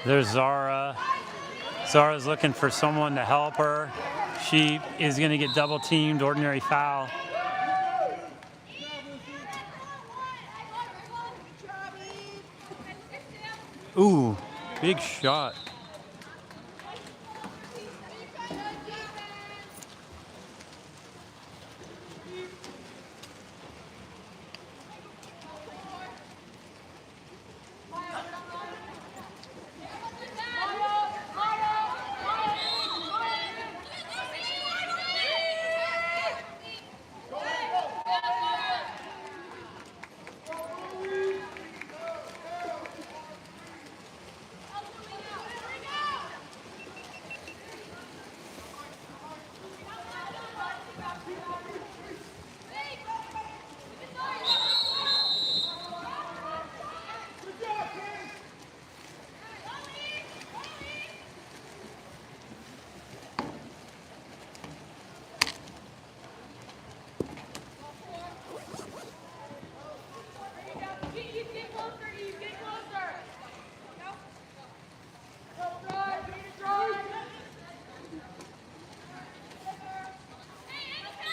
There's Zara. Zara's looking for someone to help her. She is going to get double teamed, ordinary foul. Ooh, big shot.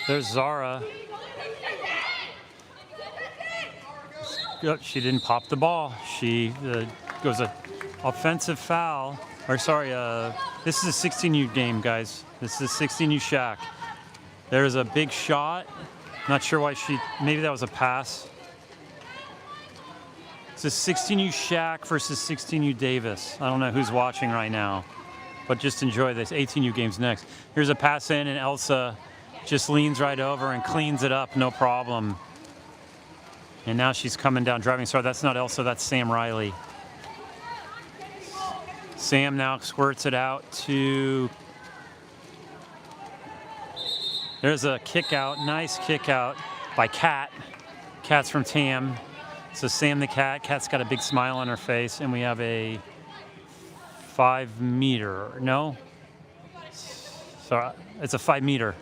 There's Zara. She didn't pop the ball. She goes an offensive foul. Or sorry, this is a 16U game, guys. This is a 16U SHAQ. There's a big shot. Not sure why maybe that was a pass. It's a 16U SHAQ versus 16U Davis. I don't know who's watching right now, but just enjoy this. 18U game's next. Here's a pass in, and Elsa just leans right over and cleans it up, no problem. And now she's coming down driving. Sorry, that's not Elsa, that's Sam Riley. Sam now squirts it out to... There's a kick out, nice kick out by Kat. Kat's from TAM. So Sam the Cat. Kat's got a big smile on her face, and we have a 5 meter. No? Sorry, it's a 5 meter.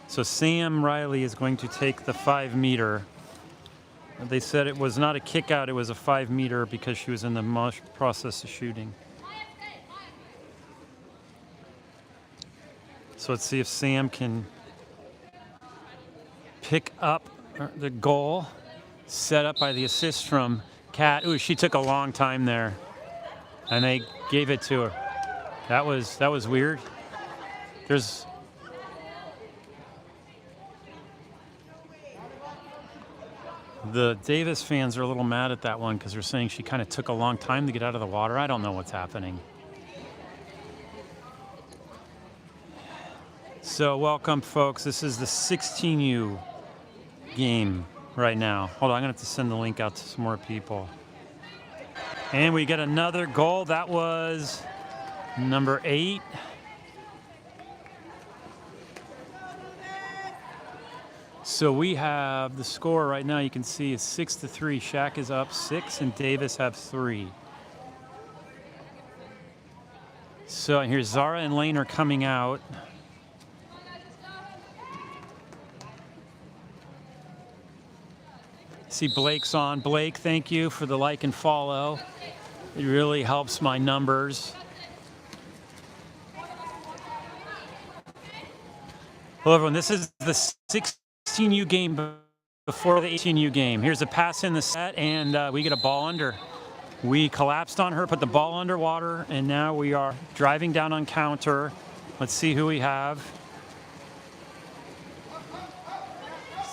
So Sam Riley is going to take the 5 meter. They said it was not a kick out, it was a 5 meter because she was in the process of shooting. So let's see if Sam can pick up the goal set up by the assist from Kat. Ooh, she took a long time there, and they gave it to her. That was weird. The Davis fans are a little mad at that one because they're saying she kind of took a long time to get out of the water. I don't know what's happening. So welcome, folks. This is the 16U game right now. Hold on, I'm going to have to send the link out to some more people. And we get another goal. That was number 8. So we have the score right now, you can see is 6-3. SHAQ is up 6 and Davis have 3. So here's Zara and Lane are coming out. See Blake's on. Blake, thank you for the like and follow. It really helps my numbers. Hello everyone, this is the 16U game before the 18U game. Here's a pass in the set and we get a ball under. We collapsed on her, put the ball underwater, and now we are driving down on counter. Let's see who we have.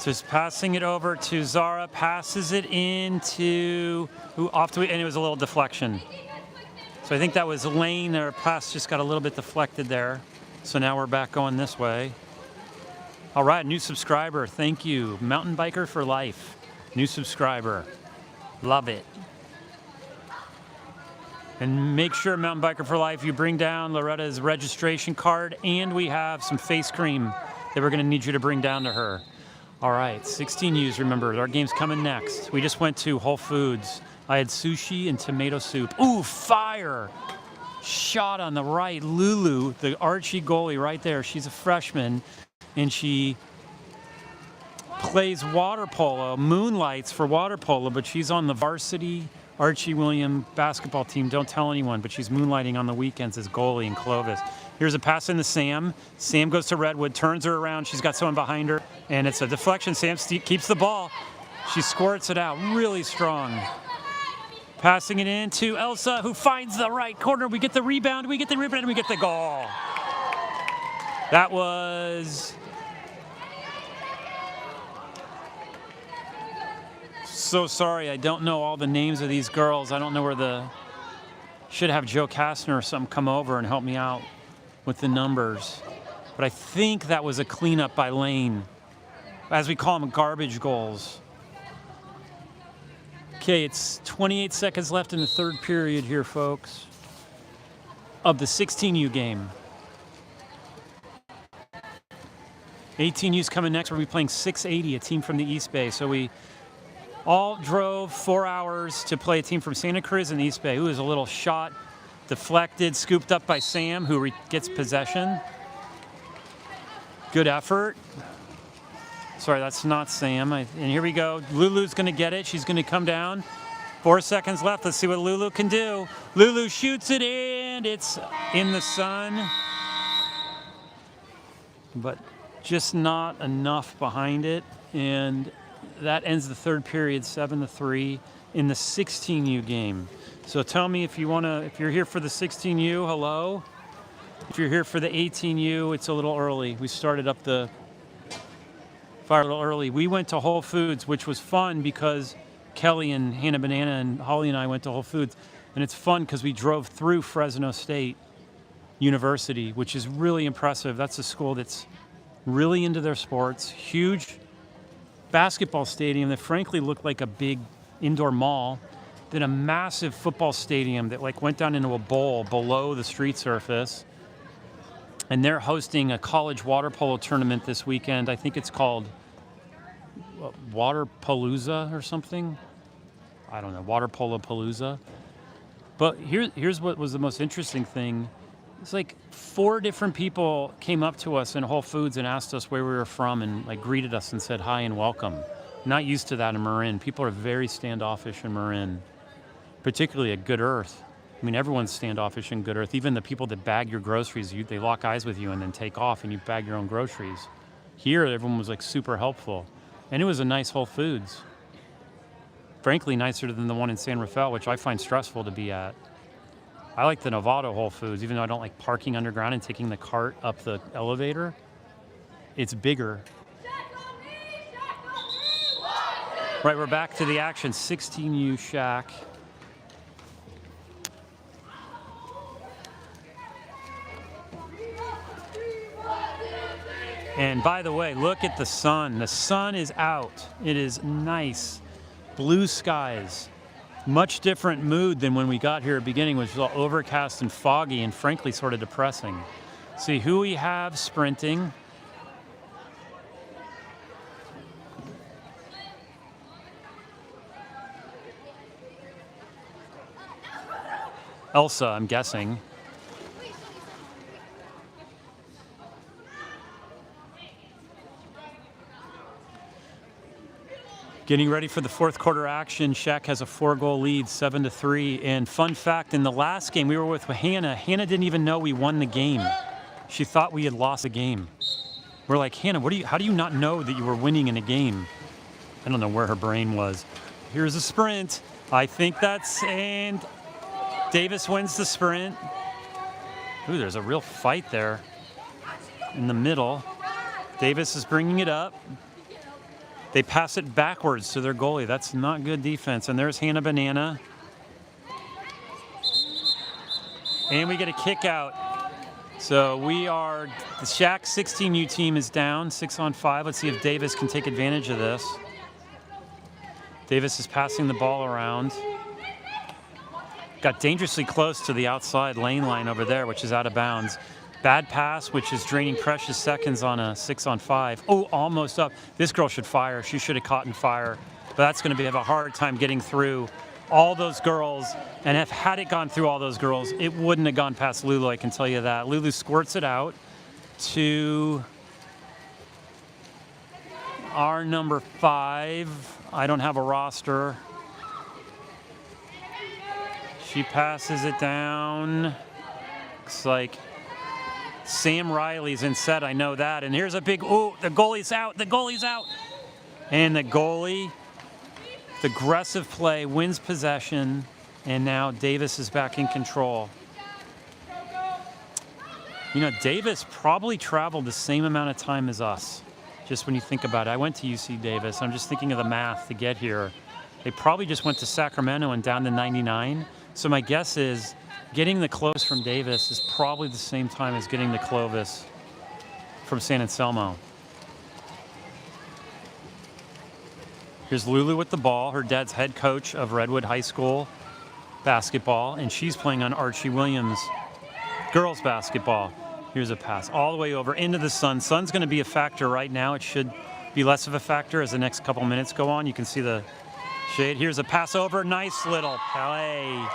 Just passing it over to Zara, passes it into and it was a little deflection. So I think that was Lane. Our pass just got a little bit deflected there. So now we're back going this way. All right, new subscriber, thank you. Mountain Biker for Life, new subscriber. Love it. And make sure, Mountain Biker for Life, you bring down Loretta's registration card, and we have some face cream that we're gonna need you to bring down to her. All right, 16Us, remember, our game's coming next. We just went to Whole Foods. I had sushi and tomato soup. Ooh, fire! Shot on the right, Lulu, the Archie goalie right there. She's a freshman, and she plays water polo, moonlights for water polo, but she's on the varsity Archie William basketball team. Don't tell anyone, but she's moonlighting on the weekends as goalie in Clovis. Here's a pass into Sam. Sam goes to Redwood, turns her around. She's got someone behind her, and it's a deflection. Sam keeps the ball. She squirts it out really strong. Passing it in to Elsa, who finds the right corner. We get the rebound, and we get the goal. That was... So sorry, I don't know all the names of these girls. I don't know where the... Should have Joe Kastner or something come over and help me out with the numbers. But I think that was a cleanup by Lane. As we call them, garbage goals. Okay, it's 28 seconds left in the third period here, folks, of the 16U game. 18U's coming next. We'll be playing 680, a team from the East Bay. So we all drove 4 hours to play a team from Santa Cruz and East Bay. Who is a little shot, deflected, scooped up by Sam, who gets possession. Good effort. Sorry, that's not Sam. And here we go. Lulu's going to get it. She's going to come down. 4 seconds left. Let's see what Lulu can do. Lulu shoots it in. It's in the sun. But just not enough behind it. And that ends the third period, 7-3 in the 16U game. So tell me if you're here for the 16U, hello. If you're here for the 18U, it's a little early. We started up the fire a little early. We went to Whole Foods, which was fun because Kelly and Hannah Banana and Holly and I went to Whole Foods. And it's fun because we drove through Fresno State University, which is really impressive. That's a school that's really into their sports. Huge basketball stadium that frankly looked like a big indoor mall. Then a massive football stadium that like went down into a bowl below the street surface. And they're hosting a college water polo tournament this weekend. I think it's called Water Palooza or something. I don't know, Water Polo Palooza. But here's what was the most interesting thing. It's like 4 different people came up to us in Whole Foods and asked us where we were from and like greeted us and said hi and welcome. Not used to that in Marin. People are very standoffish in Marin, particularly at Good Earth. I mean, everyone's standoffish in Good Earth. Even the people that bag your groceries, they lock eyes with you and then take off and you bag your own groceries. Here, everyone was like super helpful. And it was a nice Whole Foods. Frankly, nicer than the one in San Rafael, which I find stressful to be at. I like the Novato Whole Foods, even though I don't like parking underground and taking the cart up the elevator. It's bigger. Right, we're back to the action. 16U SHAQ. And by the way, look at the sun. The sun is out. It is nice. Blue skies. Much different mood than when we got here at the beginning, which was all overcast and foggy and frankly sort of depressing. See who we have sprinting. Elsa, I'm guessing. Getting ready for the fourth quarter action. SHAQ has a 4-goal lead, 7-3. And fun fact, in the last game we were with Hannah, Hannah didn't even know we won the game. She thought we had lost a game. We're like, Hannah, how do you not know that you were winning in a game? I don't know where her brain was. Here's a sprint. I think and Davis wins the sprint. Ooh, there's a real fight there in the middle. Davis is bringing it up. They pass it backwards to their goalie. That's not good defense. And there's Hannah Banana. And we get a kick out. So the SHAQ 16U team is down 6-on-5. Let's see if Davis can take advantage of this. Davis is passing the ball around. Got dangerously close to the outside lane line over there, which is out of bounds. Bad pass, which is draining precious seconds on a 6-on-5. Oh, almost up. This girl should fire. She should have caught and fire. But that's going to have a hard time getting through all those girls. And had it gone through all those girls, it wouldn't have gone past Lulu, I can tell you that. Lulu squirts it out to our number 5. I don't have a roster. She passes it down. Looks like Sam Riley's in set, I know that. And here's a big, the goalie's out, And the goalie, the aggressive play, wins possession. And now Davis is back in control. You know, Davis probably traveled the same amount of time as us. Just when you think about it. I went to UC Davis. I'm just thinking of the math to get here. They probably just went to Sacramento and down to 99. So my guess is getting the close from Davis is probably the same time as getting the Clovis from San Anselmo. Here's Lulu with the ball. Her dad's head coach of Redwood High School basketball, and she's playing on Archie Williams girls basketball. Here's a pass all the way over into the sun. Sun's going to be a factor right now. It should be less of a factor as the next couple minutes go on. You can see the shade. Here's a pass over. Nice little play.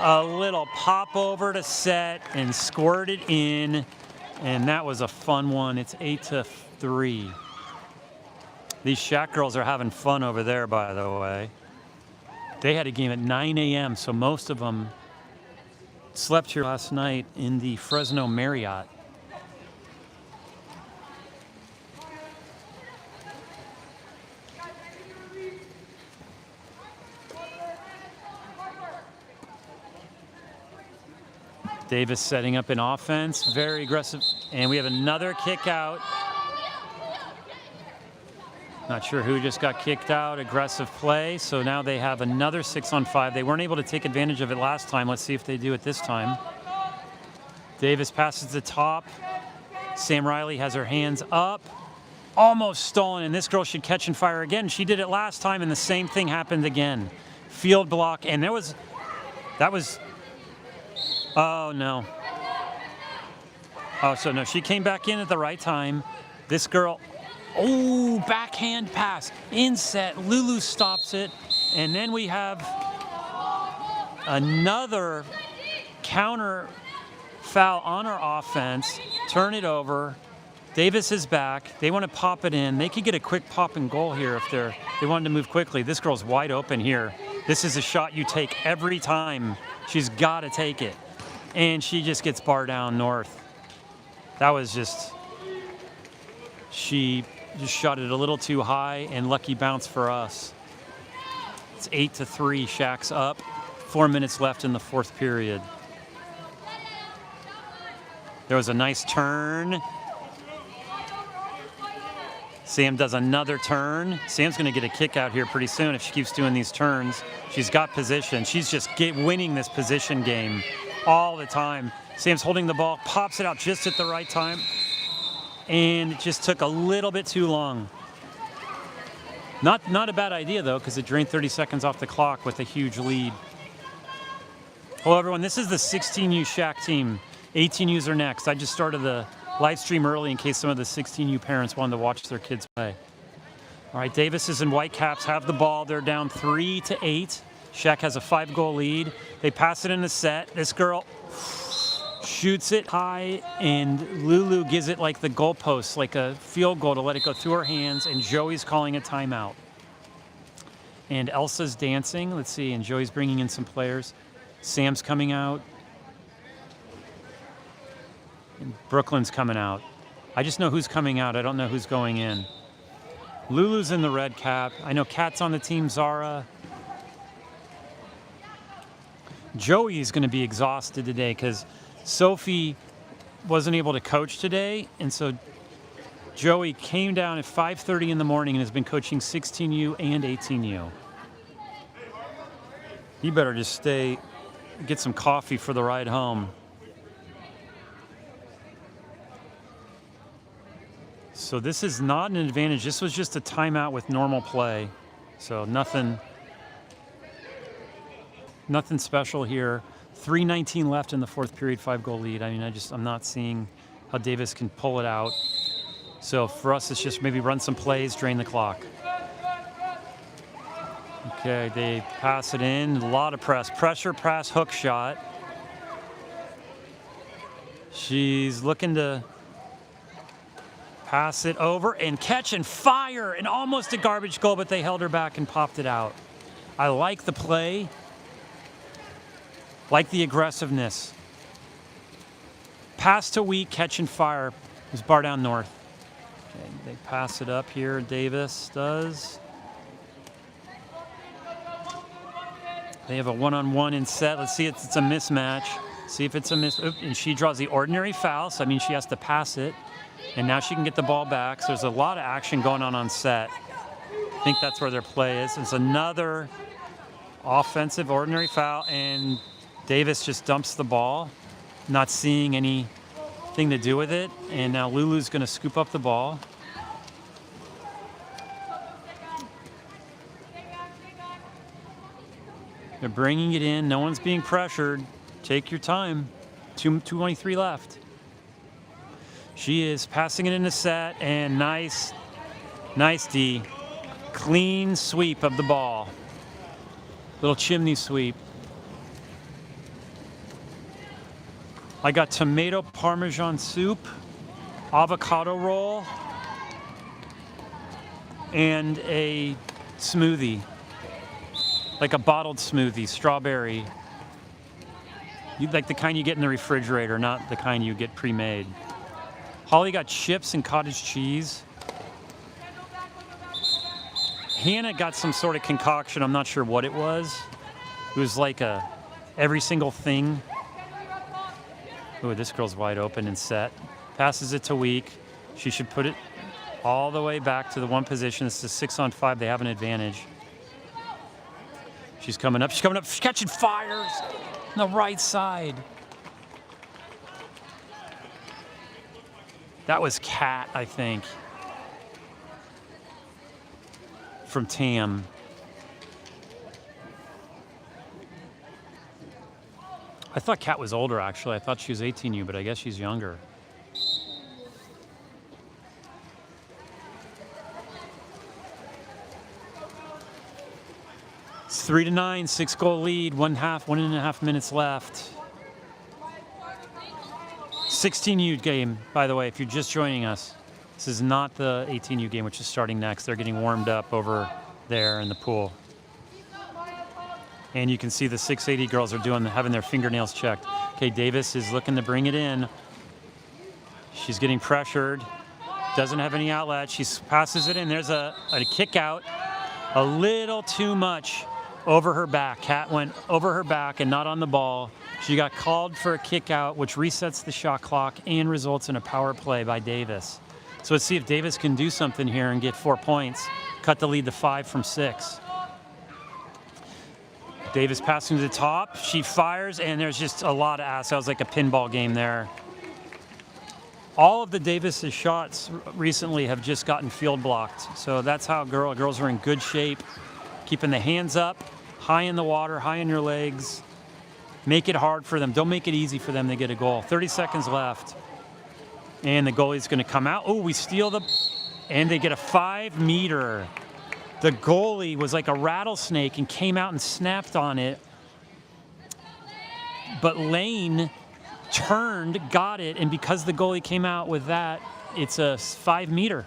A little pop over to set and squirt it in. And that was a fun one. It's 8-3. These SHAQ girls are having fun over there, by the way. They had a game at 9 a.m., so most of them slept here last night in the Fresno Marriott. Davis setting up an offense, very aggressive. And we have another kick out. Not sure who just got kicked out. Aggressive play. So now they have another 6-on-5. They weren't able to take advantage of it last time. Let's see if they do it this time. Davis passes the top. Sam Riley has her hands up. Almost stolen, and this girl should catch and fire again. She did it last time, and the same thing happened again. Field block, and that was, oh no. Oh, so no, she came back in at the right time. This girl, backhand pass, inset, Lulu stops it, and then we have another counter foul on our offense. Turn it over. Davis is back. They want to pop it in. They could get a quick pop and goal here if they wanted to move quickly. This girl's wide open here. This is a shot you take every time. She's got to take it. And she just gets bar down north. That was she just shot it a little too high, and lucky bounce for us. It's 8-3, SHAQ's up. 4 minutes left in the fourth period. There was a nice turn. Sam does another turn. Sam's going to get a kick out here pretty soon if she keeps doing these turns. She's got position. She's just winning this position game all the time. Sam's holding the ball, pops it out just at the right time, and it just took a little bit too long. Not a bad idea, though, because it drained 30 seconds off the clock with a huge lead. Hello, everyone. This is the 16U SHAQ team. 18Us are next. I just started the live stream early in case some of the 16U parents wanted to watch their kids play. All right, Davis and Whitecaps have the ball. They're down 3-8. SHAQ has a 5-goal lead. They pass it in the set. This girl shoots it high, and Lulu gives it like the goalpost, like a field goal to let it go through her hands, and Joey's calling a timeout. And Elsa's dancing. Let's see. And Joey's bringing in some players. Sam's coming out. And Brooklyn's coming out. I just know who's coming out. I don't know who's going in. Lulu's in the red cap. I know Kat's on the team, Zara. Joey is going to be exhausted today because Sophie wasn't able to coach today. And so Joey came down at 5:30 in the morning and has been coaching 16U and 18U. He better just stay, get some coffee for the ride home. So this is not an advantage. This was just a timeout with normal play. So nothing special here. 3:19 left in the fourth period, 5-goal lead. I mean, I'm not seeing how Davis can pull it out. So for us, it's just maybe run some plays, drain the clock. Okay, they pass it in. A lot of pressure pass, hook shot. She's looking to pass it over and catch and fire, and almost a garbage goal, but they held her back and popped it out. I like the play, like the aggressiveness. Pass to Wheat, catch and fire. It was Bar Down North. Okay, they pass it up here, Davis does. They have a one-on-one in set. Let's see if it's a mismatch. See if it's a miss. Oop, and she draws the ordinary foul, so I mean she has to pass it. And now she can get the ball back. So there's a lot of action going on set. I think that's where their play is. It's another offensive ordinary foul, and Davis just dumps the ball, not seeing anything to do with it. And now Lulu's going to scoop up the ball. They're bringing it in. No one's being pressured. Take your time. 2:23 left. She is passing it in the set, and nice D. Clean sweep of the ball. Little chimney sweep. I got tomato Parmesan soup, avocado roll, and a smoothie. Like a bottled smoothie, strawberry. You'd like the kind you get in the refrigerator, not the kind you get pre-made. Holly got chips and cottage cheese. Hannah got some sort of concoction. I'm not sure what it was. It was like every single thing. Ooh, this girl's wide open and set. Passes it to Week. She should put it all the way back to the one position. It's a 6-on-5. They have an advantage. She's coming up. She's catching fires on the right side. That was Kat, I think, from Tam. I thought Kat was older, actually. I thought she was 18U, but I guess she's younger. It's 3-9, 6-goal lead, 1.5 minutes left. 16U game, by the way, if you're just joining us. This is not the 18U game, which is starting next. They're getting warmed up over there in the pool. And you can see the 680 girls are having their fingernails checked. Okay, Davis is looking to bring it in. She's getting pressured. Doesn't have any outlet. She passes it in. There's a kick out. A little too much over her back. Kat went over her back and not on the ball. She got called for a kick out, which resets the shot clock and results in a power play by Davis. So let's see if Davis can do something here and get 4 points. Cut the lead to 5 from 6. Davis passing to the top. She fires, and there's just a lot of ass. That was like a pinball game there. All of the Davis' shots recently have just gotten field blocked. So that's how girls are in good shape. Keeping the hands up, high in the water, high in your legs. Make it hard for them. Don't make it easy for them to get a goal. 30 seconds left. And the goalie's going to come out. Oh, we steal and they get a 5-meter. The goalie was like a rattlesnake and came out and snapped on it. But Lane turned, got it, and because the goalie came out with that, it's a 5-meter.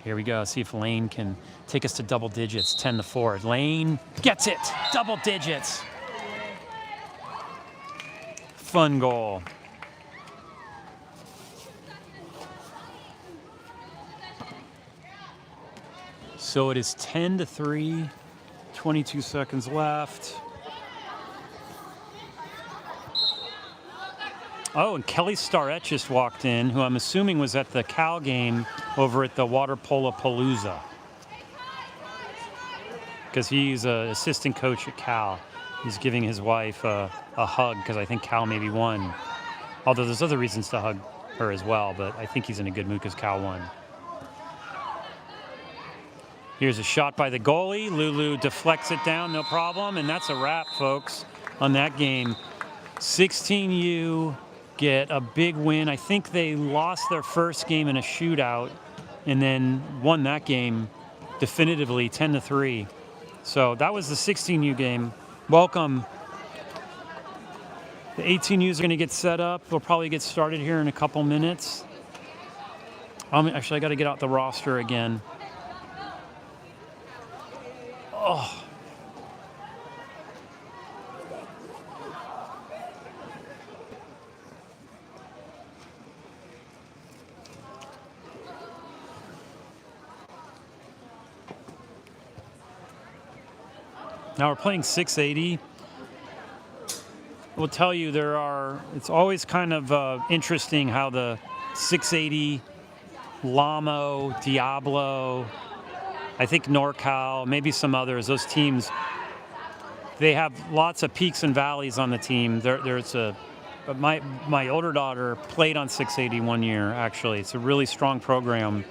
Here we go. See if Lane can take us to double digits, 10-4. Lane gets it, double digits. Fun goal. So it is 10-3, 22 seconds left. Oh, and Kelly Starrett just walked in, who I'm assuming was at the Cal game over at the Water Polo Palooza. Because he's an assistant coach at Cal. He's giving his wife a hug because I think Cal maybe won. Although there's other reasons to hug her as well, but I think he's in a good mood because Cal won. Here's a shot by the goalie. Lulu deflects it down, no problem. And that's a wrap, folks, on that game. 16U get a big win. I think they lost their first game in a shootout and then won that game definitively 10-3. So that was the 16U game. Welcome. The 18Us are going to get set up. We'll probably get started here in a couple minutes. Actually, I got to get out the roster again. Oh. Now we're playing 680. We'll tell you it's always kind of interesting how the 680, Lamo, Diablo, I think NorCal, maybe some others, those teams, they have lots of peaks and valleys on the team. But my older daughter played on 680 one year, actually. It's a really strong program.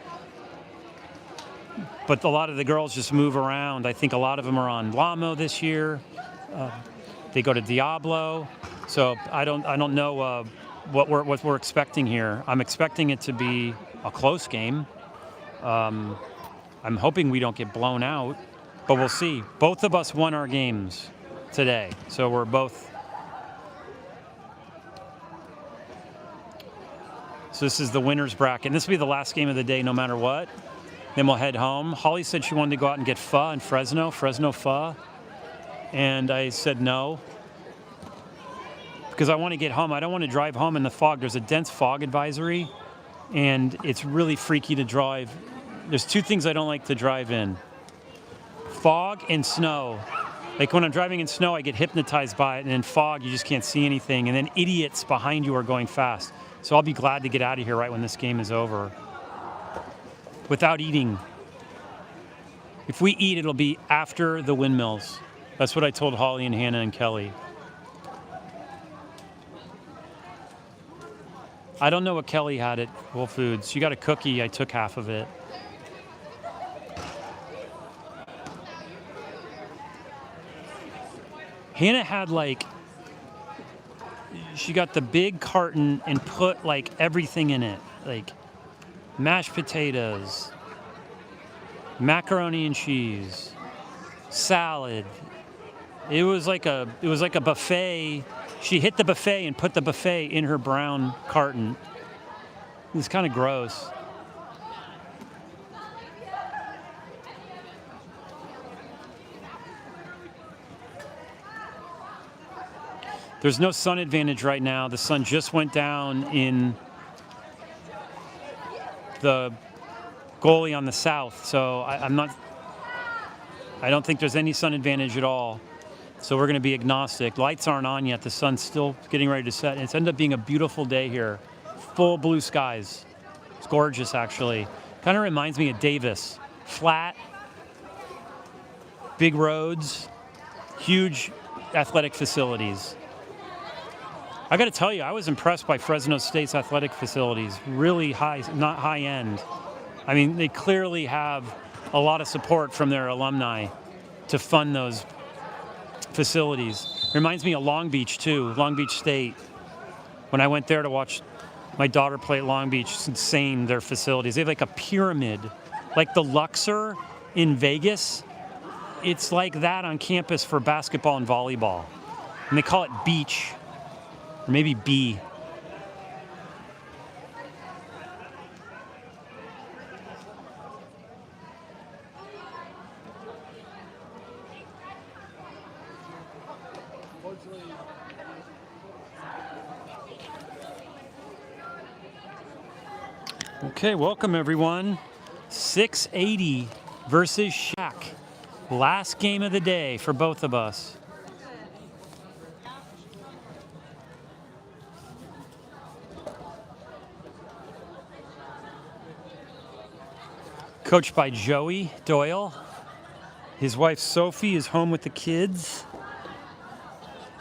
But a lot of the girls just move around. I think a lot of them are on Lamo this year. They go to Diablo. So I don't know what we're expecting here. I'm expecting it to be a close game. I'm hoping we don't get blown out, but we'll see. Both of us won our games today, so we're both. So this is the winner's bracket. And this will be the last game of the day no matter what. Then we'll head home. Holly said she wanted to go out and get pho in Fresno pho. And I said no. Because I want to get home. I don't want to drive home in the fog. There's a dense fog advisory, and it's really freaky to drive. There's two things I don't like to drive in. Fog and snow. Like when I'm driving in snow, I get hypnotized by it, and in fog, you just can't see anything. And then idiots behind you are going fast. So I'll be glad to get out of here right when this game is over. Without eating. If we eat, it'll be after the windmills. That's what I told Holly and Hannah and Kelly. I don't know what Kelly had at Whole Foods. She got a cookie. I took half of it. Hannah had she got the big carton and put everything in it. Mashed potatoes, macaroni and cheese, salad. It was like a buffet. She hit the buffet and put the buffet in her brown carton. It was kind of gross. There's no sun advantage right now. The sun just went down in the goalie on the south, so I don't think there's any sun advantage at all. So we're going to be agnostic. Lights aren't on yet. The sun's still getting ready to set. It's ended up being a beautiful day here. Full blue skies. It's gorgeous, actually. Kind of reminds me of Davis. Flat, big roads, huge athletic facilities. I got to tell you, I was impressed by Fresno State's athletic facilities. Really high, not high end. I mean, they clearly have a lot of support from their alumni to fund those facilities. Reminds me of Long Beach, too, Long Beach State. When I went there to watch my daughter play at Long Beach, it's insane, their facilities. They have a pyramid, like the Luxor in Vegas. It's like that on campus for basketball and volleyball. And they call it Beach. Or maybe B. Okay, welcome everyone. 680 versus SHAQ. Last game of the day for both of us. Coached by Joey Doyle. His wife Sophie is home with the kids.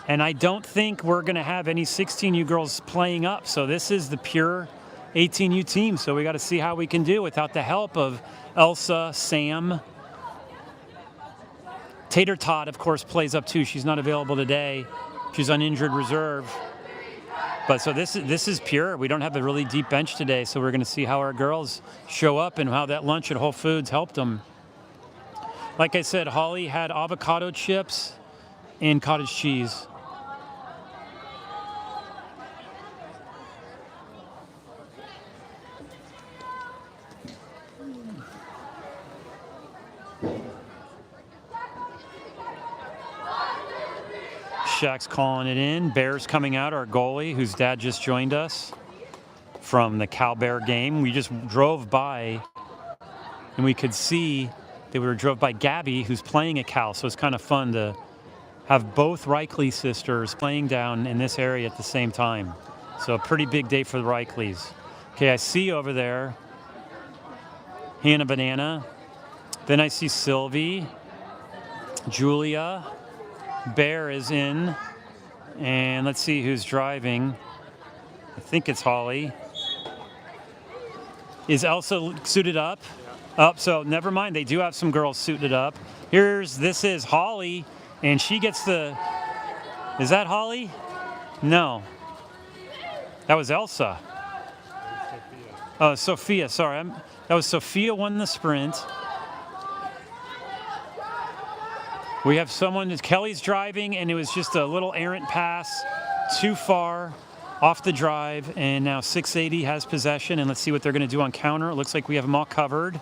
And I don't think we're going to have any 16U girls playing up. So this is the pure 18U team. So we got to see how we can do without the help of Elsa, Sam. Tater Tot, of course, plays up too. She's not available today. She's on injured reserve. But so this is pure. We don't have a really deep bench today. So we're going to see how our girls show up and how that lunch at Whole Foods helped them. Like I said, Holly had avocado chips and cottage cheese. SHAQ's calling it in. Bear's coming out, our goalie, whose dad just joined us from the Cal Bear game. We just drove by and we could see that we drove by Gabby, who's playing at Cal. So it's kind of fun to have both Reichley sisters playing down in this area at the same time. So a pretty big day for the Reichleys. Okay, I see over there Hannah Banana. Then I see Sylvie, Julia. Bear is in, and let's see who's driving. I think it's Holly. Is Elsa suited up? Up, so never mind. They do have some girls suited up. This is Holly, and she gets the, is that Holly? No. That was Elsa. Oh, Sophia, sorry. That was Sophia won the sprint. We have someone, Kelly's driving, and it was just a little errant pass too far off the drive, and now 680 has possession, and let's see what they're going to do on counter. It looks like we have them all covered.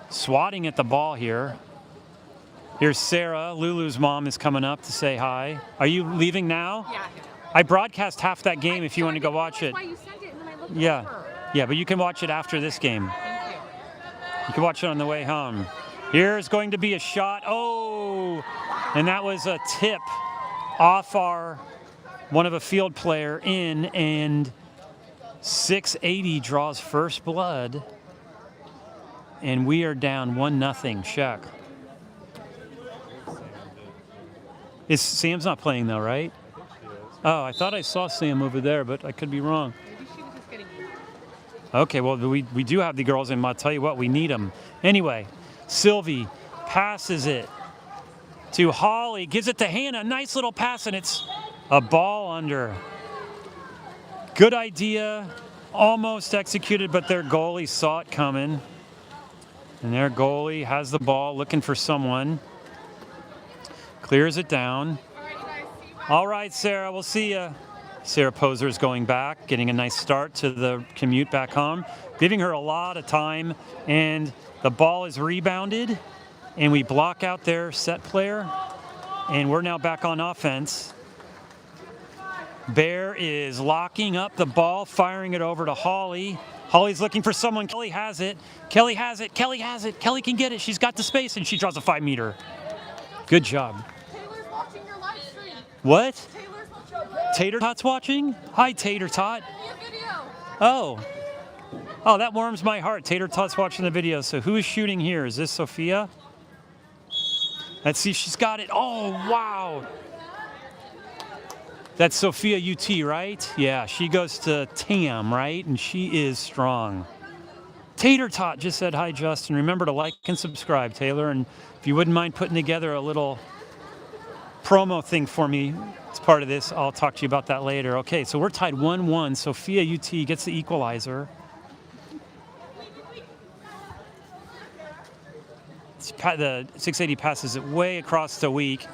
Swatting at the ball here. Here's Sarah. Lulu's mom is coming up to say hi. Are you leaving now? Yeah. I broadcast half that game if you want to go watch it. That's why you sent it, and then I looked Yeah. over. Yeah, but you can watch it after this game. Thank you. You can watch it on the way home. Here's going to be a shot. Oh, and that was a tip off one of a field player in, and 680 draws first blood, and we are down 1-0, SHAQ. Sam's not playing though, right? Oh, I thought I saw Sam over there, but I could be wrong. Maybe she was just getting used. Okay, well, we do have the girls, and I'll tell you what, we need them. Anyway, Sylvie passes it to Holly, gives it to Hannah. Nice little pass, and it's a ball under. Good idea, almost executed, but their goalie saw it coming. And their goalie has the ball, looking for someone. Clears it down. All right, Sarah, we'll see you. Sarah Poser's going back, getting a nice start to the commute back home, giving her a lot of time, and the ball is rebounded, and we block out their set player, and we're now back on offense. Bear is locking up the ball, firing it over to Holly. Holly's looking for someone. Kelly has it. Kelly has it. Kelly has it. Kelly can get it. She's got the space, and she draws a 5-meter. Good job. Taylor's watching your live stream. What? Taylor's watching your live Tater Tot's watching? Hi, Tater Tot. video. Oh. Oh, that warms my heart. Tater Tot's watching the video. So who is shooting here? Is this Sophia? Let's see if she's got it. Oh, wow. That's Sophia UT, right? Yeah, she goes to TAM, right? And she is strong. Tater Tot just said hi, Justin. Remember to like and subscribe, Taylor. And if you wouldn't mind putting together a little promo thing for me as part of this, I'll talk to you about that later. Okay, so we're tied 1-1. Sophia UT gets the equalizer. The 680 passes it way across the weak,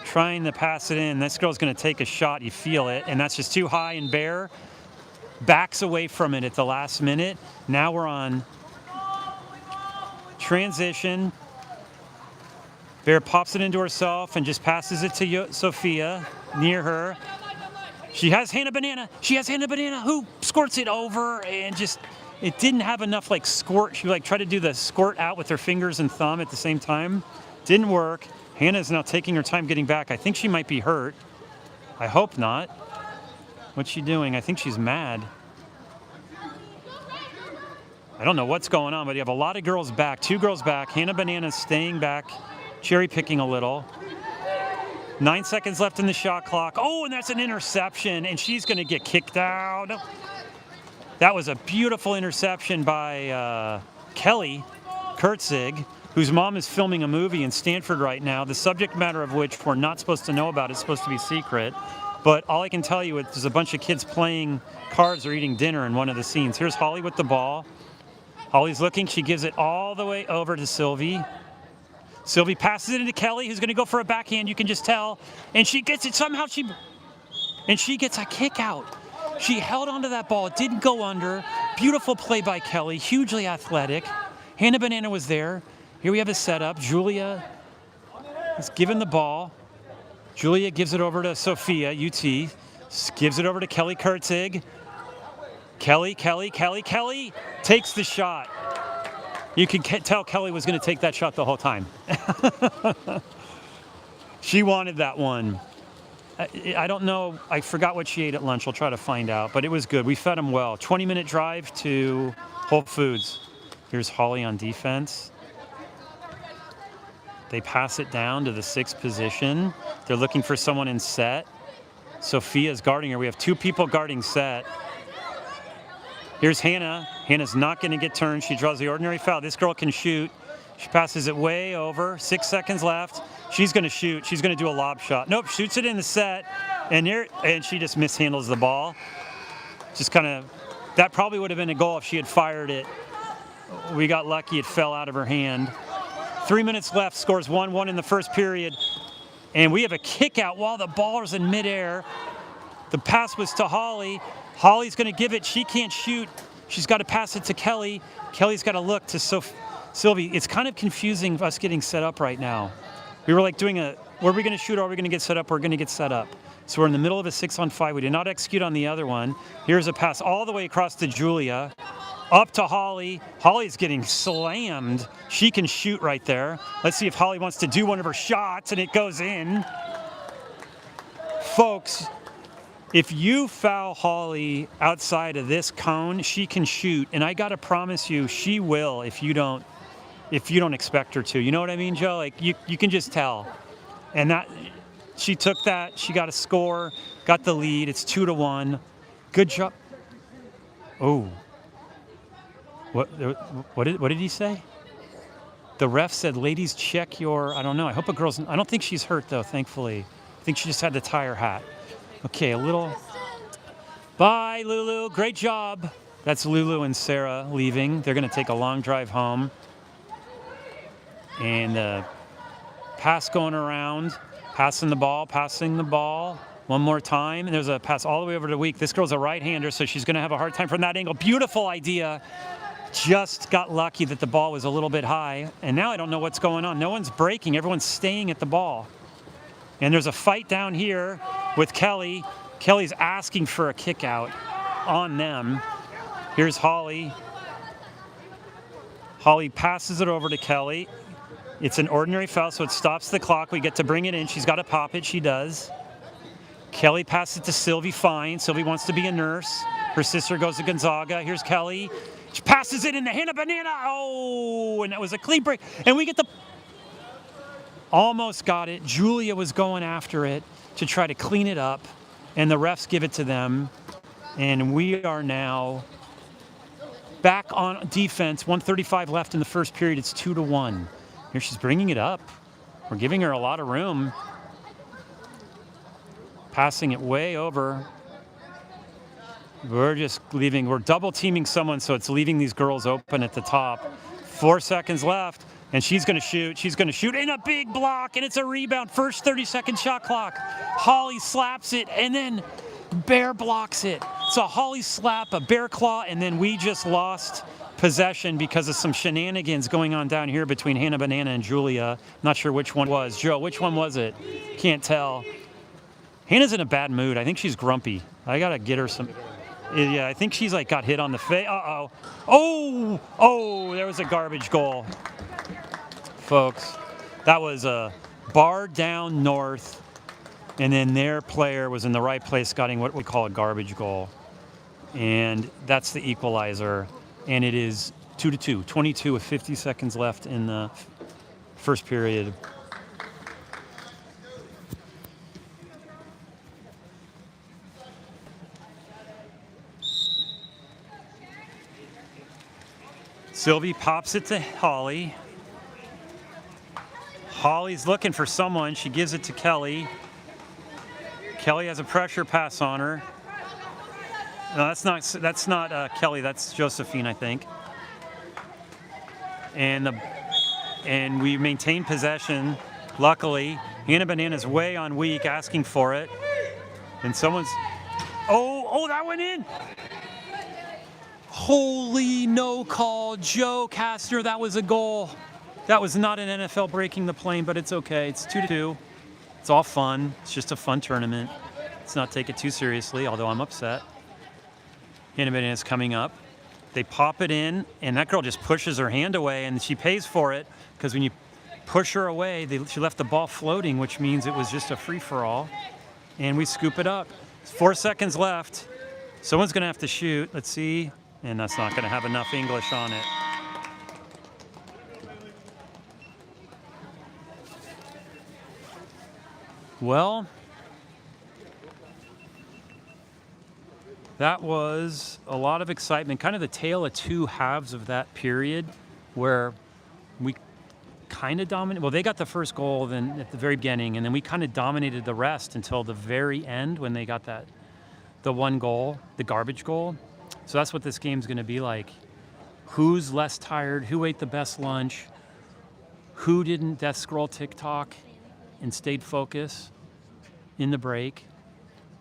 trying to pass it in. This girl's going to take a shot. You feel it, and that's just too high, and Bear backs away from it at the last minute. Now we're on transition. Bear pops it into herself and just passes it to Sophia near her. She has Hannah Banana. She has Hannah Banana, who squirts it over and just, it didn't have enough like squirt. She like tried to do the squirt out with her fingers and thumb at the same time. Didn't work. Hannah's now taking her time getting back. I think she might be hurt. I hope not. What's she doing? I think she's mad. I don't know what's going on, but you have a lot of girls back. 2 girls back. Hannah Banana's staying back, cherry picking a little. 9 seconds left in the shot clock. Oh, and that's an interception, and she's going to get kicked out. That was a beautiful interception by Kelly Kurtzig, whose mom is filming a movie in Stanford right now, the subject matter of which we're not supposed to know about. It's supposed to be secret. But all I can tell you is there's a bunch of kids playing cards or eating dinner in one of the scenes. Here's Holly with the ball. Holly's looking. She gives it all the way over to Sylvie. Sylvie passes it into Kelly, who's going to go for a backhand. You can just tell. And she gets it. Somehow she gets a kick out. She held onto that ball. It didn't go under. Beautiful play by Kelly. Hugely athletic. Hannah Banana was there. Here we have a setup. Julia is given the ball. Julia gives it over to Sophia, UT. Gives it over to Kelly Kurtzig. Kelly takes the shot. You can tell Kelly was going to take that shot the whole time. She wanted that one. I don't know. I forgot what she ate at lunch. I'll try to find out. But it was good. We fed them well. 20-minute drive to Whole Foods. Here's Holly on defense. They pass it down to the 6th position. They're looking for someone in set. Sophia's guarding her. We have 2 people guarding set. Here's Hannah. Hannah's not going to get turned. She draws the ordinary foul. This girl can shoot. She passes it way over. 6 seconds left. She's going to shoot. She's going to do a lob shot. Nope, shoots it in the set. And she just mishandles the ball. Just kind of, that probably would have been a goal if she had fired it. We got lucky. It fell out of her hand. 3 minutes left. Scores 1-1 in the first period. And we have a kick out while the ball is in midair. The pass was to Holly. Holly's going to give it. She can't shoot. She's got to pass it to Kelly. Kelly's got to look to Sylvie. It's kind of confusing us getting set up right now. We were like doing were we going to shoot or are we going to get set up? We're going to get set up. So we're in the middle of a 6-on-5. We did not execute on the other one. Here's a pass all the way across to Julia. Up to Holly. Holly's getting slammed. She can shoot right there. Let's see if Holly wants to do one of her shots, and it goes in. Folks, if you foul Holly outside of this cone, she can shoot, and I gotta promise you, she will if you don't expect her to. You know what I mean, Joe? Like you can just tell. And that she took that. She got a score, got the lead. It's 2-1. Good job. Oh. What did he say? The ref said, ladies, check your, I don't know. I hope I don't think she's hurt though, thankfully. I think she just had to tie her hat. Okay, a little. Bye, Lulu. Great job. That's Lulu and Sarah leaving. They're going to take a long drive home. And pass going around, passing the ball. One more time. And there's a pass all the way over to Week. This girl's a right-hander, so she's going to have a hard time from that angle. Beautiful idea. Just got lucky that the ball was a little bit high. And now I don't know what's going on. No one's breaking. Everyone's staying at the ball. And there's a fight down here with Kelly. Kelly's asking for a kick out on them. Here's Holly. Holly passes it over to Kelly. It's an ordinary foul, so it stops the clock. We get to bring it in. She's got to pop it. She does. Kelly passes it to Sylvie. Fine. Sylvie wants to be a nurse. Her sister goes to Gonzaga. Here's Kelly. She passes it into Hannah Banana. Oh, and that was a clean break. And we get the... Almost got it. Julia was going after it to try to clean it up. And the refs give it to them. And we are now back on defense. 1:35 left in the first period. It's 2-1. Here she's bringing it up. We're giving her a lot of room. Passing it way over. We're just leaving. We're double teaming someone, so it's leaving these girls open at the top. 4 seconds left, and she's going to shoot. She's going to shoot in a big block, and it's a rebound. First 30-second shot clock. Holly slaps it, and then Bear blocks it. So Holly slap, a Bear claw, and then we just lost possession because of some shenanigans going on down here between Hannah Banana and Julia. Not sure which one was. Joe, which one was it? Can't tell. Hannah's in a bad mood. I think she's grumpy. I got to get her some... Yeah, I think she's like got hit on the face. Uh-oh. Oh, there was a garbage goal. Folks, that was a bar down north, and then their player was in the right place, getting what we call a garbage goal. And that's the equalizer. And it is 2-2, 22 with 50 seconds left in the first period. Sylvie pops it to Holly. Holly's looking for someone. She gives it to Kelly. Kelly has a pressure pass on her. No, that's not Kelly. That's Josephine, I think. And we maintain possession. Luckily, Hannah Banana's way on weak, asking for it. And someone's. Oh, that went in. Holy no call, Joe Castner. That was a goal. That was not an NFL breaking the plane, but it's okay. It's 2-2. It's all fun. It's just a fun tournament. Let's not take it too seriously, although I'm upset. Hannah Banana's coming up. They pop it in, and that girl just pushes her hand away, and she pays for it, because when you push her away, she left the ball floating, which means it was just a free-for-all. And we scoop it up. 4 seconds left. Someone's going to have to shoot. Let's see. And that's not going to have enough English on it. Well, that was a lot of excitement, kind of the tale of two halves of that period where we kind of dominated. Well, they got the first goal then at the very beginning, and then we kind of dominated the rest until the very end when they got the one goal, the garbage goal. So that's what this game's going to be like. Who's less tired? Who ate the best lunch? Who didn't death scroll TikTok and stayed focused in the break?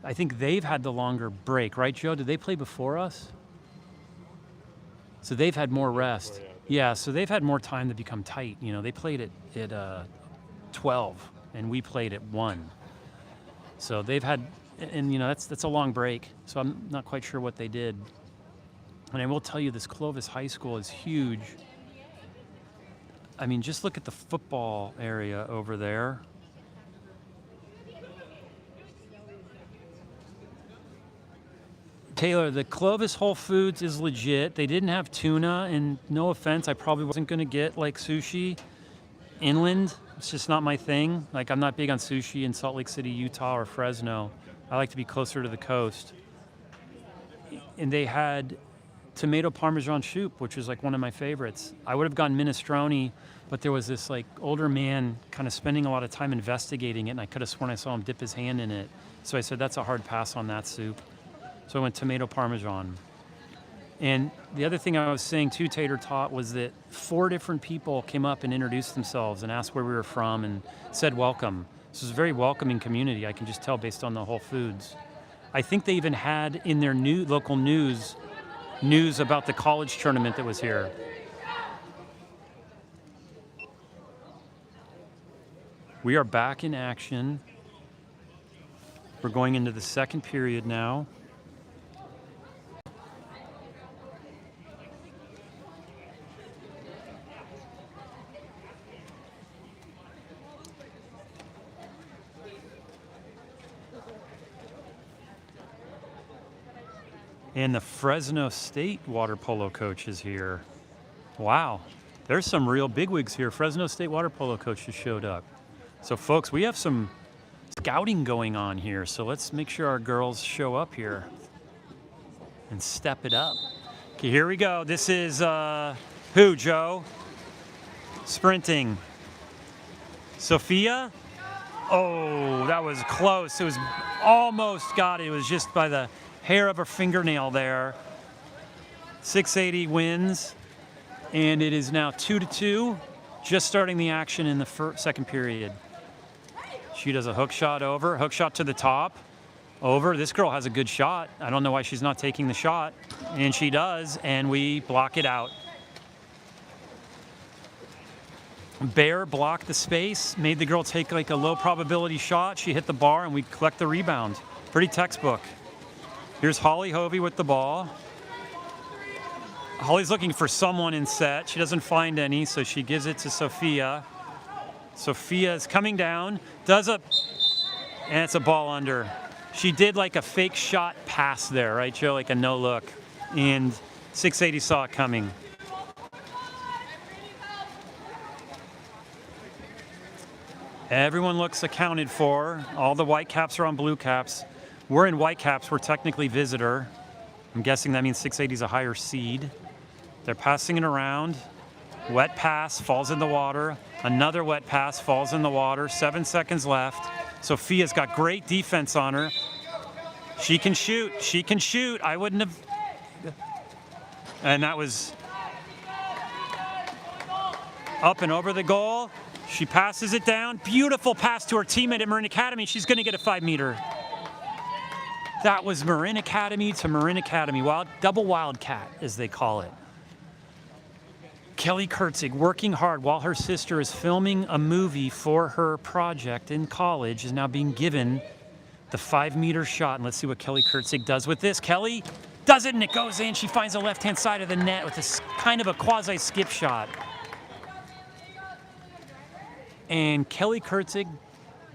I think they've had the longer break, right, Joe? Did they play before us? So they've had more rest. Yeah, so they've had more time to become tight. You know, they played at 12, and we played at 1. So they've had, and you know, that's a long break. So I'm not quite sure what they did. And I will tell you, this Clovis High School is huge. I mean, just look at the football area over there. Taylor, the Clovis Whole Foods is legit. They didn't have tuna, and no offense, I probably wasn't going to get like sushi inland. It's just not my thing. Like, I'm not big on sushi in Salt Lake City, Utah, or Fresno. I like to be closer to the coast. And they had tomato parmesan soup, which is like one of my favorites. I would have gone minestrone, but there was this like older man kind of spending a lot of time investigating it, and I could have sworn I saw him dip his hand in it. So I said, that's a hard pass on that soup. So I went tomato parmesan. And the other thing I was saying too, Tater Tot, was that 4 different people came up and introduced themselves and asked where we were from and said welcome. This is a very welcoming community, I can just tell based on the Whole Foods. I think they even had in their new local news about the college tournament that was here. We are back in action. We're going into the second period now. And the Fresno State water polo coach is here. Wow, there's some real bigwigs here. Fresno State water polo coach just showed up. So folks, we have some scouting going on here. So let's make sure our girls show up here and step it up. Okay, here we go. This is who, Joe? Sprinting. Sophia? Oh, that was close. It was almost got it. It was just by the hair of a fingernail there. 680 wins, and it is now 2-2, just starting the action in the second period. She does a hook shot over, hook shot to the top, over. This girl has a good shot. I don't know why she's not taking the shot, and she does, and we block it out. Bear blocked the space, made the girl take like a low probability shot. She hit the bar, and we collect the rebound. Pretty textbook. Here's Holly Hovey with the ball. Holly's looking for someone in set. She doesn't find any, so she gives it to Sophia. Sophia is coming down, and it's a ball under. She did like a fake shot pass there, right, Joe? Like a no look. And 680 saw it coming. Everyone looks accounted for. All the white caps are on blue caps. We're in white caps. We're technically visitor. I'm guessing that means 680 is a higher seed. They're passing it around. Wet pass, falls in the water. Another wet pass, falls in the water. 7 seconds left. Sophia's got great defense on her. She can shoot. She can shoot. I wouldn't have. And that was up and over the goal. She passes it down. Beautiful pass to her teammate at Marin Academy. She's going to get a 5-meter. That was Marin Academy to Marin Academy. Double wildcat, as they call it. Kelly Kurtzig working hard while her sister is filming a movie for her project in college is now being given the 5-meter shot. And let's see what Kelly Kurtzig does with this. Kelly does it and it goes in. She finds the left-hand side of the net with this kind of a quasi-skip shot. And Kelly Kurtzig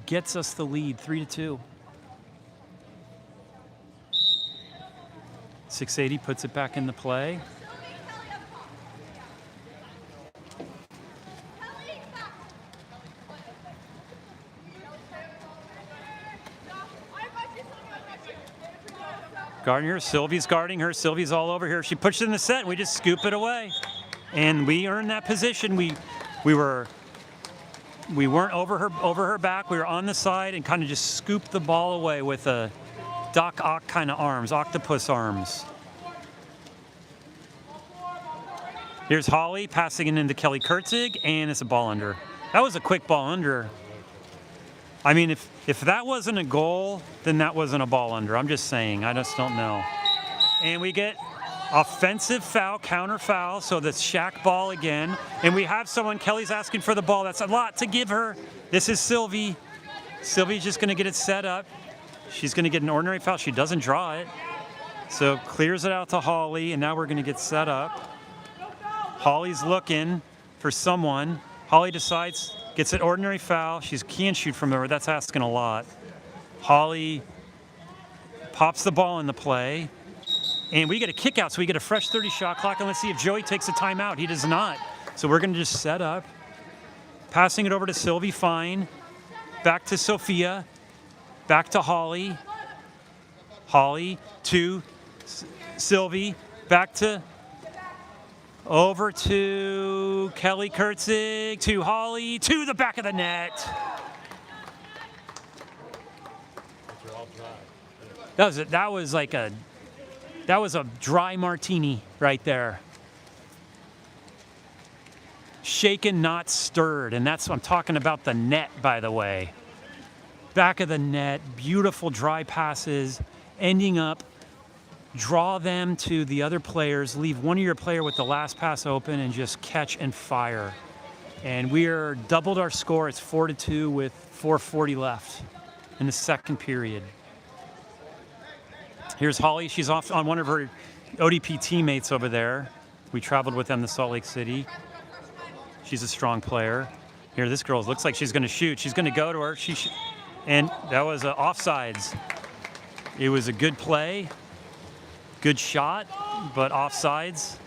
gets us the lead, 3-2. 680 puts it back into play. Guarding her, Sylvie's guarding her. Sylvie's all over here. She pushed it in the set. We just scoop it away, and we earned that position. We weren't over her back. We were on the side and kind of just scooped the ball away with a Doc Ock kind of arms, octopus arms. Here's Holly passing it into Kelly Kurtzig, and it's a ball under. That was a quick ball under. I mean, if that wasn't a goal, then that wasn't a ball under. I'm just saying. I just don't know. And we get offensive foul, counter foul, so that's SHAQ ball again. And we have someone, Kelly's asking for the ball. That's a lot to give her. This is Sylvie. Sylvie's just going to get it set up. She's going to get an ordinary foul. She doesn't draw it. So clears it out to Holly, and now we're going to get set up. Holly's looking for someone. Holly decides, gets an ordinary foul. She can't shoot from there. That's asking a lot. Holly pops the ball in the play. And we get a kick out, so we get a fresh 30 shot clock. And let's see if Joey takes a timeout. He does not. So we're going to just set up. Passing it over to Sylvie, fine. Back to Sophia. Back to Holly. Holly to Sylvie. Back to... Over to Kelly Kurtzig, to Holly, to the back of the net. That was a dry martini right there. Shaken, not stirred. And I'm talking about the net, by the way. Back of the net, beautiful dry passes, ending up. Draw them to the other players, leave one of your player with the last pass open, and just catch and fire. And we are doubled our score. It's 4-2 with 4:40 left in the second period. Here's Holly. She's off on one of her ODP teammates over there. We traveled with them to Salt Lake City. She's a strong player. Here, this girl looks like she's going to shoot. She's going to go to her. And that was offsides. It was a good play. Good shot, but offsides.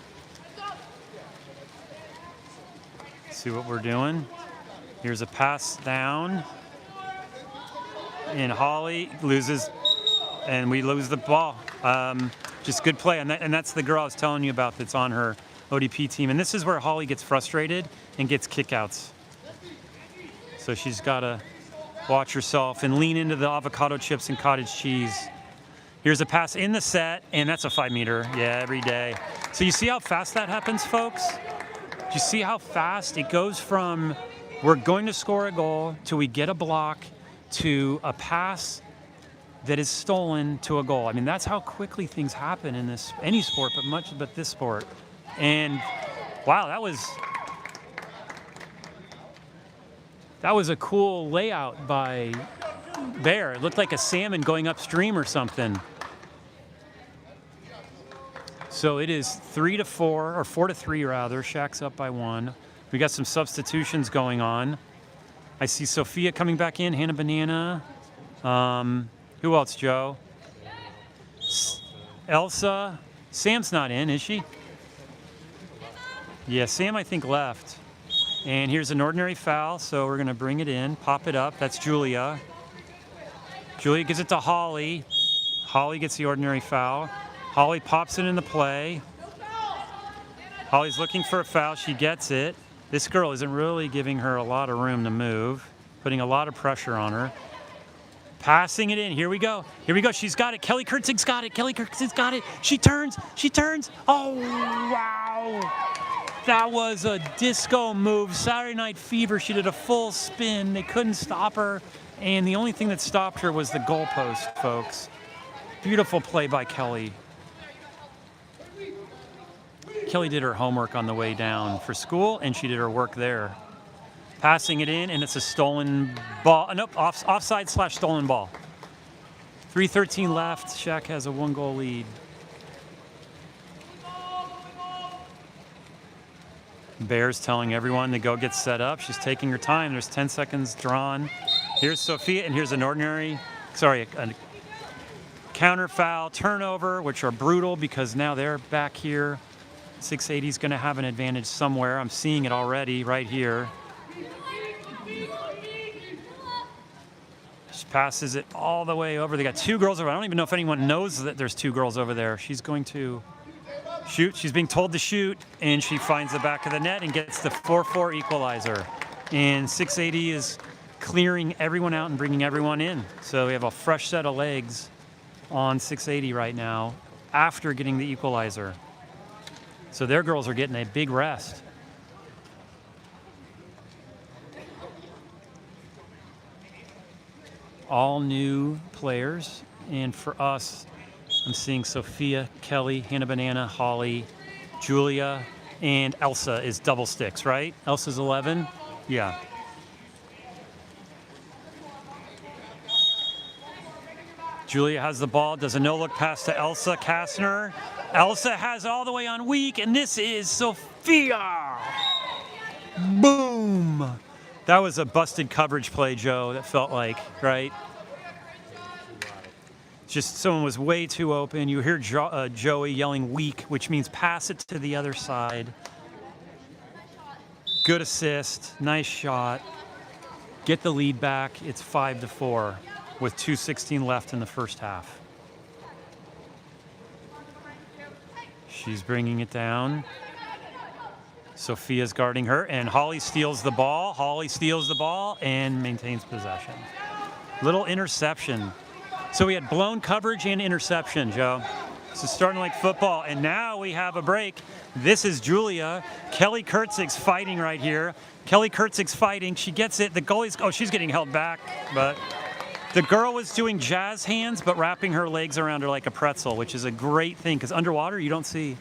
See what we're doing. Here's a pass down. And Holly loses, and we lose the ball. Just good play. And that's the girl I was telling you about that's on her ODP team. And this is where Holly gets frustrated and gets kickouts. So she's got to watch herself and lean into the avocado chips and cottage cheese. Here's a pass in the set, and that's a 5-meter. Yeah, every day. So you see how fast that happens, folks? Do you see how fast it goes from we're going to score a goal to we get a block to a pass that is stolen to a goal? I mean, that's how quickly things happen in any sport, but this sport. And wow, that was a cool layout by Bear. It looked like a salmon going upstream or something. So it is 3-4, or 4-3 rather. SHAQ's up by 1. We got some substitutions going on. I see Sophia coming back in, Hannah Banana. Who else, Joe? Elsa. Sam's not in, is she? Yeah, Sam, I think, left. And here's an ordinary foul, so we're going to bring it in, pop it up. That's Julia. Julia gives it to Holly. Holly gets the ordinary foul. Holly pops it in the play. Holly's looking for a foul. She gets it. This girl isn't really giving her a lot of room to move, putting a lot of pressure on her. Passing it in. Here we go. Here we go. She's got it. Kelly Kurtzig's got it. Kelly Kurtzig's got it. She turns. She turns. Oh, wow. That was a disco move. Saturday Night Fever. She did a full spin. They couldn't stop her. And the only thing that stopped her was the goalpost, folks. Beautiful play by Kelly. Kelly did her homework on the way down for school, and she did her work there. Passing it in, and it's a stolen ball. Nope, offside/stolen ball. 3:13 left. SHAQ has a 1-goal lead. Bear's telling everyone to go get set up. She's taking her time. There's 10 seconds drawn. Here's Sophia, and here's a counter foul, turnover, which are brutal because now they're back here. 680 is going to have an advantage somewhere. I'm seeing it already right here. She passes it all the way over. They got 2 girls over. I don't even know if anyone knows that there's 2 girls over there. She's going to shoot. She's being told to shoot, and she finds the back of the net and gets the 4-4 equalizer. And 680 is clearing everyone out and bringing everyone in. So we have a fresh set of legs on 680 right now after getting the equalizer. So their girls are getting a big rest. All new players. And for us, I'm seeing Sophia, Kelly, Hannah Banana, Holly, Julia, and Elsa is double sticks, right? Elsa's 11? Yeah. Julia has the ball, does a no-look pass to Elsa Kastner. Elsa has it all the way on weak, and this is Sophia. Boom. That was a busted coverage play, Joe, that felt like, right? Just someone was way too open. You hear Joey yelling weak, which means pass it to the other side. Good assist, nice shot. Get the lead back. It's 5-4 with 2:16 left in the first half. She's bringing it down. Sophia's guarding her, and Holly steals the ball. Holly steals the ball and maintains possession. Little interception. So we had blown coverage and interception, Joe. This is starting like football, and now we have a break. This is Julia. Kelly Kurtzig's fighting right here. Kelly Kurtzig's fighting. She gets it. The goalie's, oh, she's getting held back, but the girl was doing jazz hands, but wrapping her legs around her like a pretzel, which is a great thing, because underwater you don't see.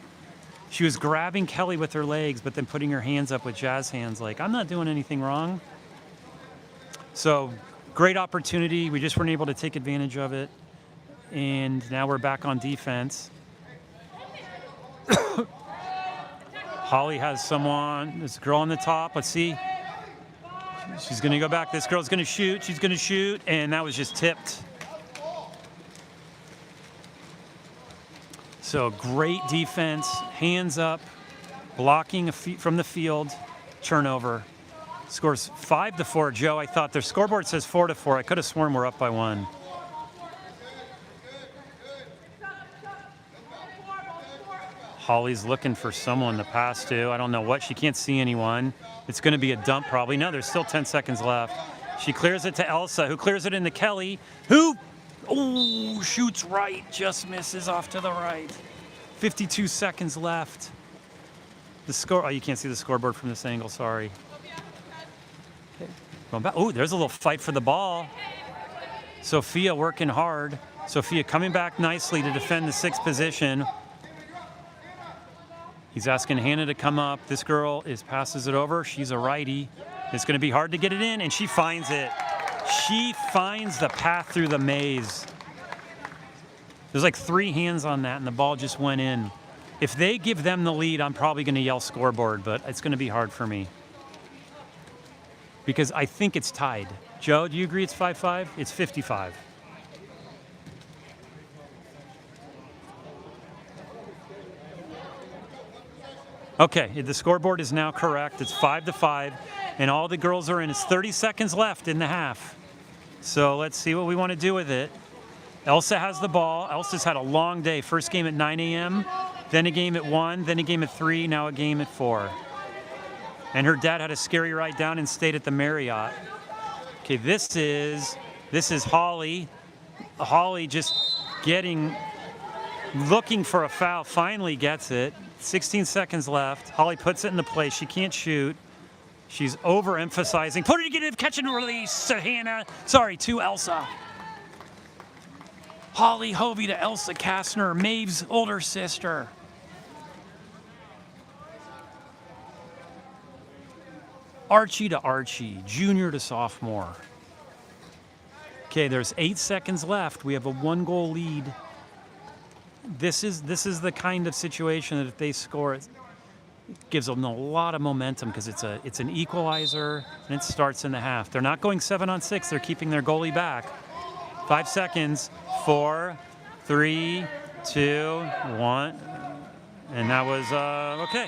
She was grabbing Kelly with her legs, but then putting her hands up with jazz hands like, I'm not doing anything wrong. So, great opportunity. We just weren't able to take advantage of it. And now we're back on defense. Holly has someone, this girl on the top. Let's see. She's going to go back. This girl's going to shoot. She's going to shoot. And that was just tipped. So great defense. Hands up. Blocking from the field. Turnover. Scores 5-4. Joe, I thought their scoreboard says 4-4. I could have sworn we're up by 1. Holly's looking for someone to pass to. I don't know what. She can't see anyone. It's going to be a dump probably. No, there's still 10 seconds left. She clears it to Elsa, who clears it into Kelly, who shoots right, just misses off to the right. 52 seconds left. The score, oh, you can't see the scoreboard from this angle, sorry. Okay. Going back. Oh, there's a little fight for the ball. Sophia working hard. Sophia coming back nicely to defend the 6th position. He's asking Hannah to come up. This girl passes it over. She's a righty. It's going to be hard to get it in, and she finds it. She finds the path through the maze. There's like 3 hands on that, and the ball just went in. If they give them the lead, I'm probably going to yell scoreboard, but it's going to be hard for me. Because I think it's tied. Joe, do you agree it's 5-5? It's 55. Okay, the scoreboard is now correct. It's 5-5, and all the girls are in. It's 30 seconds left in the half. So let's see what we want to do with it. Elsa has the ball. Elsa's had a long day. First game at 9 a.m., then a game at 1, then a game at 3, now a game at 4. And her dad had a scary ride down and stayed at the Marriott. Okay, this is Holly. Holly just looking for a foul, finally gets it. 16 seconds left. Holly puts it in the play. She can't shoot. She's overemphasizing. Put it again, catch and release to Hannah. Sorry, to Elsa. Holly Hovey to Elsa Kastner, Maeve's older sister. Archie to Archie, junior to sophomore. Okay, there's 8 seconds left. We have a 1-goal lead. This is the kind of situation that if they score, it gives them a lot of momentum because it's an equalizer and it starts in the half. They're not going 7-on-6. They're keeping their goalie back. 5 seconds. 4, 3, 2, 1, and that was okay.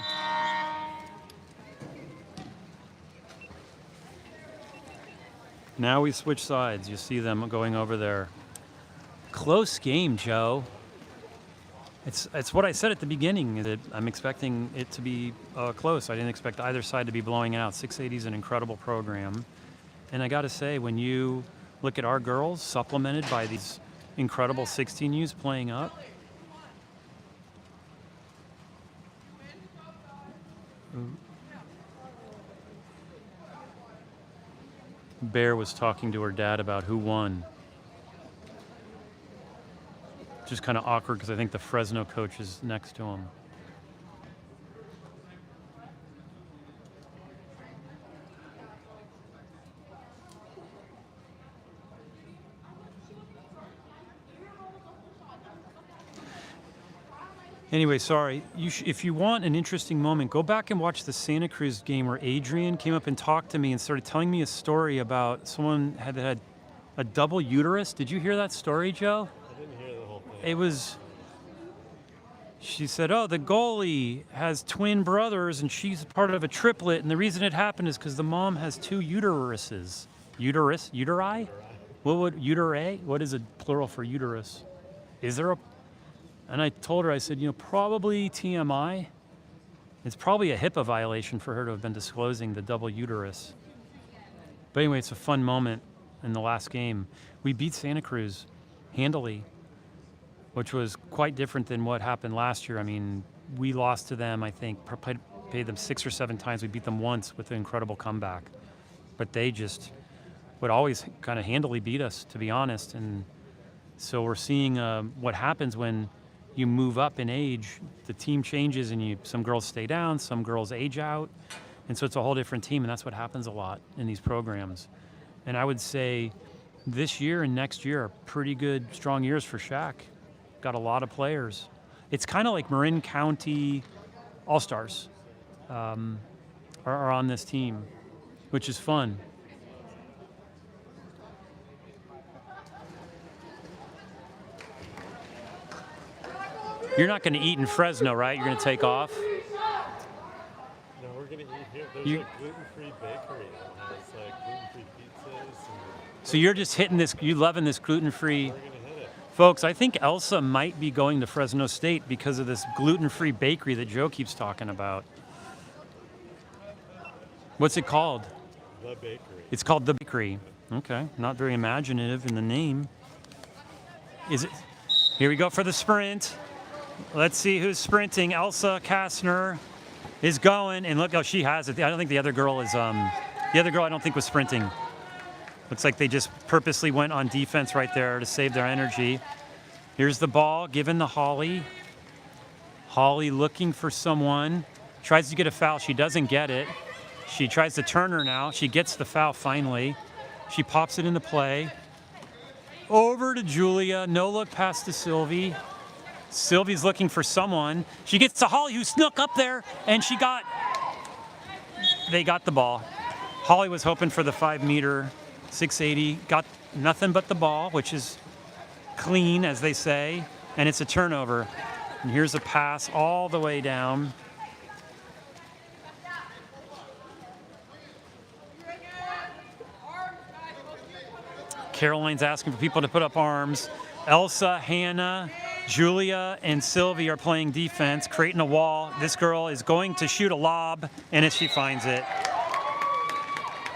Now we switch sides. You see them going over there. Close game, Joe. It's what I said at the beginning. That I'm expecting it to be close. I didn't expect either side to be blowing out. 680 is an incredible program. And I got to say, when you look at our girls supplemented by these incredible 16Us playing up, Bear was talking to her dad about who won. Just kind of awkward because I think the Fresno coach is next to him. Anyway, sorry. If you want an interesting moment, go back and watch the Santa Cruz game where Adrian came up and talked to me and started telling me a story about someone had a double uterus. Did you hear that story, Joe? I didn't hear the whole thing. It was, she said, oh, the goalie has twin brothers and she's part of a triplet. And the reason it happened is because the mom has 2 uteruses. Uteri? What would, uteri? What is a plural for uterus? Is there a? And I told her, I said, probably TMI. It's probably a HIPAA violation for her to have been disclosing the double uterus. But anyway, it's a fun moment in the last game. We beat Santa Cruz handily, which was quite different than what happened last year. I mean, we lost to them, I think, paid them 6 or 7 times. We beat them once with an incredible comeback. But they just would always kind of handily beat us, to be honest. And so we're seeing what happens when you move up in age. The team changes and some girls stay down, some girls age out. And so it's a whole different team, and that's what happens a lot in these programs. And I would say this year and next year are pretty good, strong years for SHAQ. Got a lot of players. It's kind of like Marin County All-Stars are on this team, which is fun. You're not going to eat in Fresno, right? You're going to take off? No, we're going to eat here. There's a gluten-free bakery that has gluten-free pizzas. So you're just hitting this, you loving this gluten-free. We're going to hit it. Folks, I think Elsa might be going to Fresno State because of this gluten-free bakery that Joe keeps talking about. What's it called? The Bakery. It's called The Bakery. Okay, not very imaginative in the name. Is it? Here we go for the sprint. Let's see who's sprinting. Elsa Kastner is going, and look, she has it. I don't think the other girl is, the other girl I don't think was sprinting. Looks like they just purposely went on defense right there to save their energy. Here's the ball given to Holly. Holly looking for someone. Tries to get a foul. She doesn't get it. She tries to turn her now. She gets the foul finally. She pops it into play. Over to Julia. No look pass to Sylvie. Sylvie's looking for someone. She gets to Holly, who snuck up there, and they got the ball. Holly was hoping for the 5-meter 680, got nothing but the ball, which is clean, as they say, and it's a turnover. And here's a pass all the way down. Caroline's asking for people to put up arms. Elsa, Hannah, Julia, and Sylvie are playing defense, creating a wall. This girl is going to shoot a lob, and if she finds it.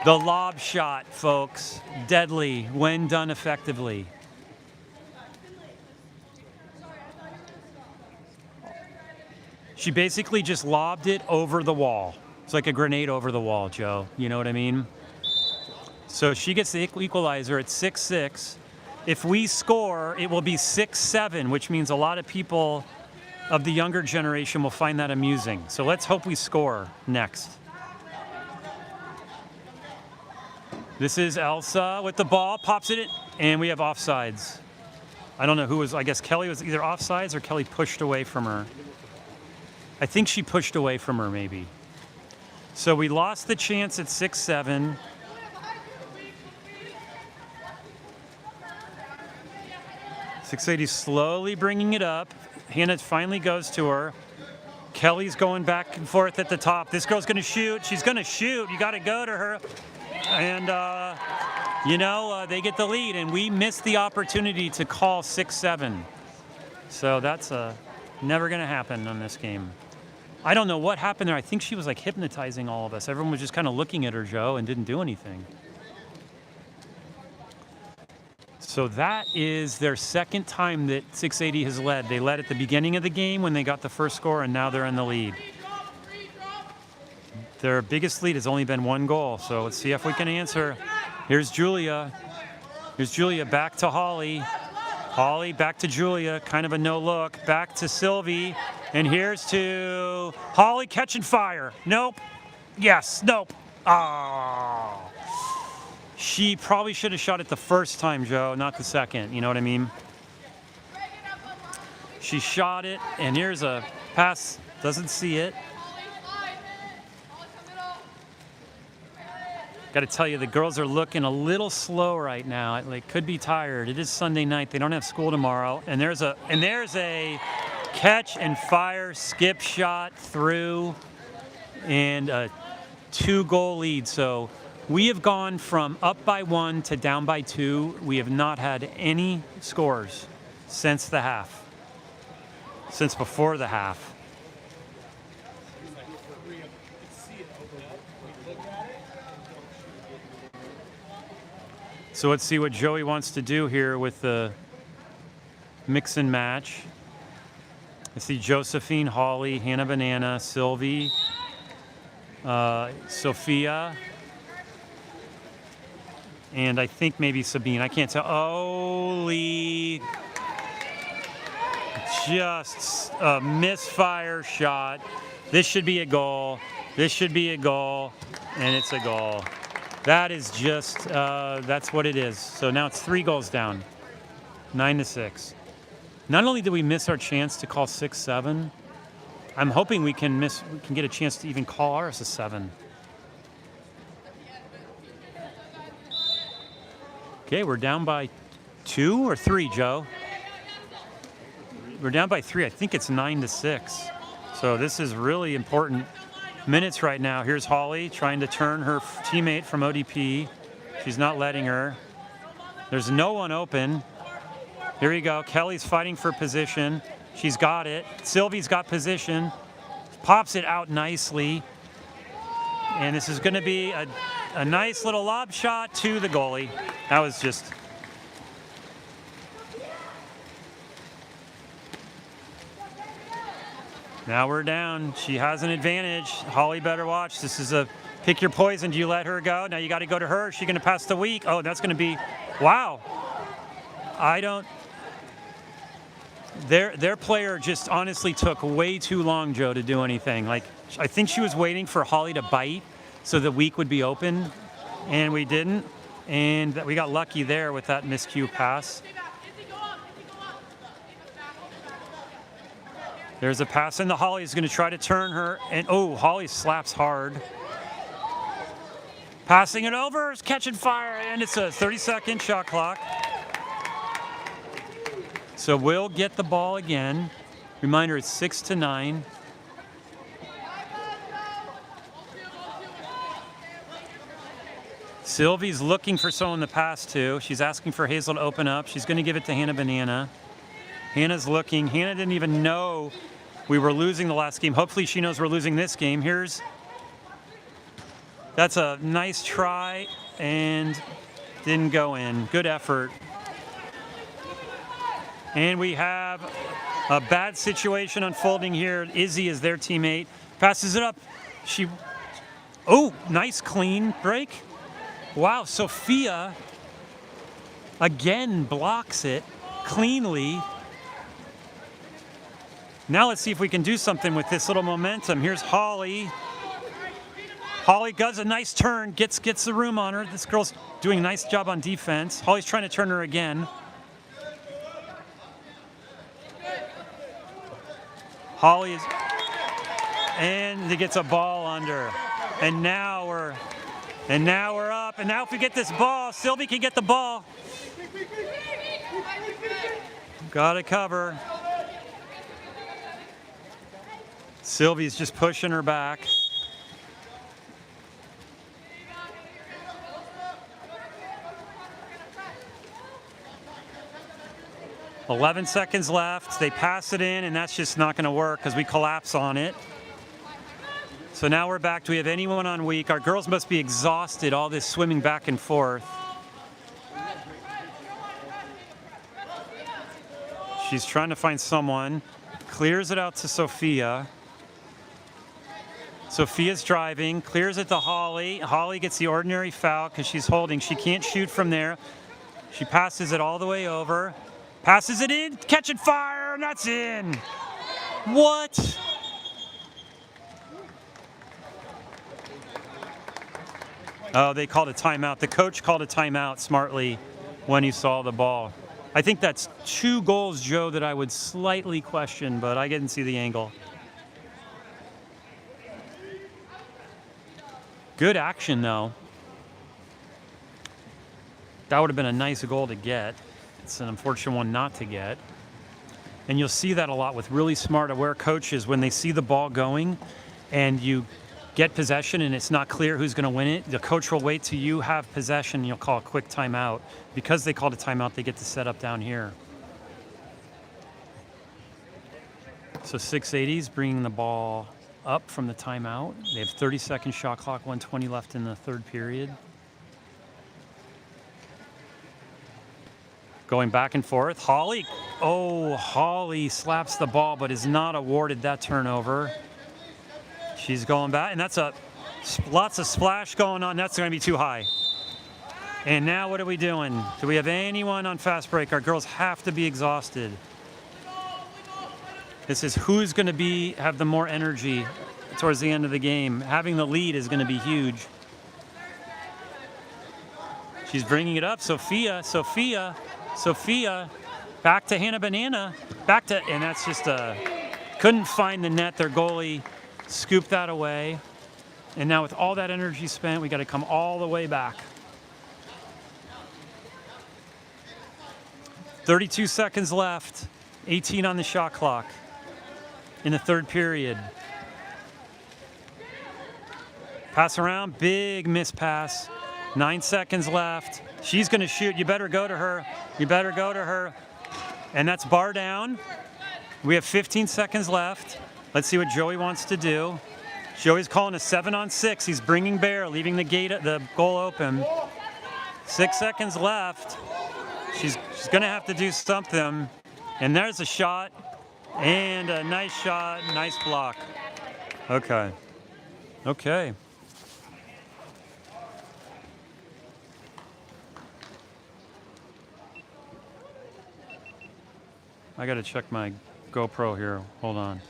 The lob shot, folks, deadly when done effectively. She basically just lobbed it over the wall. It's like a grenade over the wall, Joe. You know what I mean? So she gets the equalizer at 6-6. If we score, it will be 6-7, which means a lot of people of the younger generation will find that amusing. So let's hope we score next. This is Elsa with the ball, pops it, and we have offsides. I don't know who was, I guess Kelly was either offsides or Kelly pushed away from her. I think she pushed away from her, maybe. So we lost the chance at 6-7. .680 slowly bringing it up. Hannah finally goes to her. Kelly's going back and forth at the top. This girl's going to shoot. She's going to shoot. You got to go to her. And, they get the lead. And we missed the opportunity to call 6-7. So that's never going to happen on this game. I don't know what happened there. I think she was like hypnotizing all of us. Everyone was just kind of looking at her, Joe, and didn't do anything. So that is their second time that 680 has led. They led at the beginning of the game when they got the first score, and now they're in the lead. Their biggest lead has only been 1 goal, so let's see if we can answer. Here's Julia. Here's Julia back to Holly. Holly back to Julia, kind of a no look. Back to Sylvie, and here's to Holly catching fire. Nope. Yes, nope. Oh. She probably should have shot it the first time, Joe, not the second. You know what I mean? She shot it, and here's a pass. Doesn't see it. Got to tell you, the girls are looking a little slow right now. They could be tired. It is Sunday night. They don't have school tomorrow. And there's a catch and fire skip shot through, and a 2-goal lead. So we have gone from up by 1 to down by 2. We have not had any scores since the half, since before the half. So let's see what Joey wants to do here with the mix and match. I see Josephine, Holly, Hannah Banana, Sylvie, Sophia, and I think maybe Sabine. I can't tell. Holy, just a misfire shot. This should be a goal. This should be a goal, and it's a goal. That is just, that's what it is. So now it's 3 goals down, 9-6. Not only did we miss our chance to call 6-7, I'm hoping we can get a chance to even call ours a 7. Okay, we're down by 2 or 3, Joe. We're down by 3. I think it's 9-6. So this is really important minutes right now. Here's Holly trying to turn her teammate from ODP. She's not letting her. There's no one open. Here we go. Kelly's fighting for position. She's got it. Sylvie's got position. Pops it out nicely. And this is going to be a nice little lob shot to the goalie. That was just... Now we're down. She has an advantage. Holly better watch. This is a pick your poison. Do you let her go? Now you got to go to her. Is she going to pass the week? Oh, that's going to be... Wow. I don't... Their player just honestly took way too long, Joe, to do anything. Like, I think she was waiting for Holly to bite so the week would be open, and we didn't. And we got lucky there with that miscue pass. There's a pass into Holly. Is going to try to turn her. And, oh, Holly slaps hard. Passing it over, is catching fire, and it's a 30-second shot clock. So we'll get the ball again. Reminder, it's 6-9. Sylvie's looking for someone to pass to. She's asking for Hazel to open up. She's going to give it to Hannah Banana. Hannah's looking. Hannah didn't even know we were losing the last game. Hopefully she knows we're losing this game. That's a nice try and didn't go in. Good effort. And we have a bad situation unfolding here. Izzy is their teammate. Passes it up. Nice clean break. Wow, Sophia again blocks it cleanly. Now let's see if we can do something with this little momentum. Here's Holly. Holly does a nice turn, gets the room on her. This girl's doing a nice job on defense. Holly's trying to turn her again. Holly is, and he gets a ball under. And now we're up. And now if we get this ball, Sylvie can get the ball. Got to cover. Sylvie's just pushing her back. "11 seconds left. They pass it in, and that's just not going to work because we collapse on it. So now we're back. Do we have anyone on weak? Our girls must be exhausted, all this swimming back and forth. She's trying to find someone. Clears it out to Sophia. Sophia's driving. Clears it to Holly. Holly gets the ordinary foul because she's holding. She can't shoot from there. She passes it all the way over. Passes it in, catching fire, and that's in. What? Oh, they called a timeout. The coach called a timeout smartly when he saw the ball. I think that's 2 goals, Joe, that I would slightly question, but I didn't see the angle. Good action, though. That would have been a nice goal to get. It's an unfortunate one not to get. And you'll see that a lot with really smart, aware coaches when they see the ball going and you get possession and it's not clear who's going to win it. The coach will wait till you have possession and you'll call a quick timeout. Because they called a timeout, they get to set up down here. So 680's bringing the ball up from the timeout. They have 30-second shot clock, 1:20 left in the third period. Going back and forth. Holly slaps the ball but is not awarded that turnover. She's going back, and that's lots of splash going on. That's going to be too high. And now what are we doing? Do we have anyone on fast break? Our girls have to be exhausted. This is who's going to have the more energy towards the end of the game. Having the lead is going to be huge. She's bringing it up. Sophia, back to Hannah Banana, and that's just couldn't find the net. Their goalie scooped that away. And now with all that energy spent, we got to come all the way back. 32 seconds left, 18 on the shot clock in the third period. Pass around, big miss pass. 9 seconds left. She's going to shoot. You better go to her. And that's bar down. We have 15 seconds left. Let's see what Joey wants to do. Joey's calling a 7-on-6. He's bringing Bear, leaving the goal open. 6 seconds left. She's going to have to do something. And there's a shot. And a nice shot. Nice block. Okay. I got to check my GoPro here. Hold on.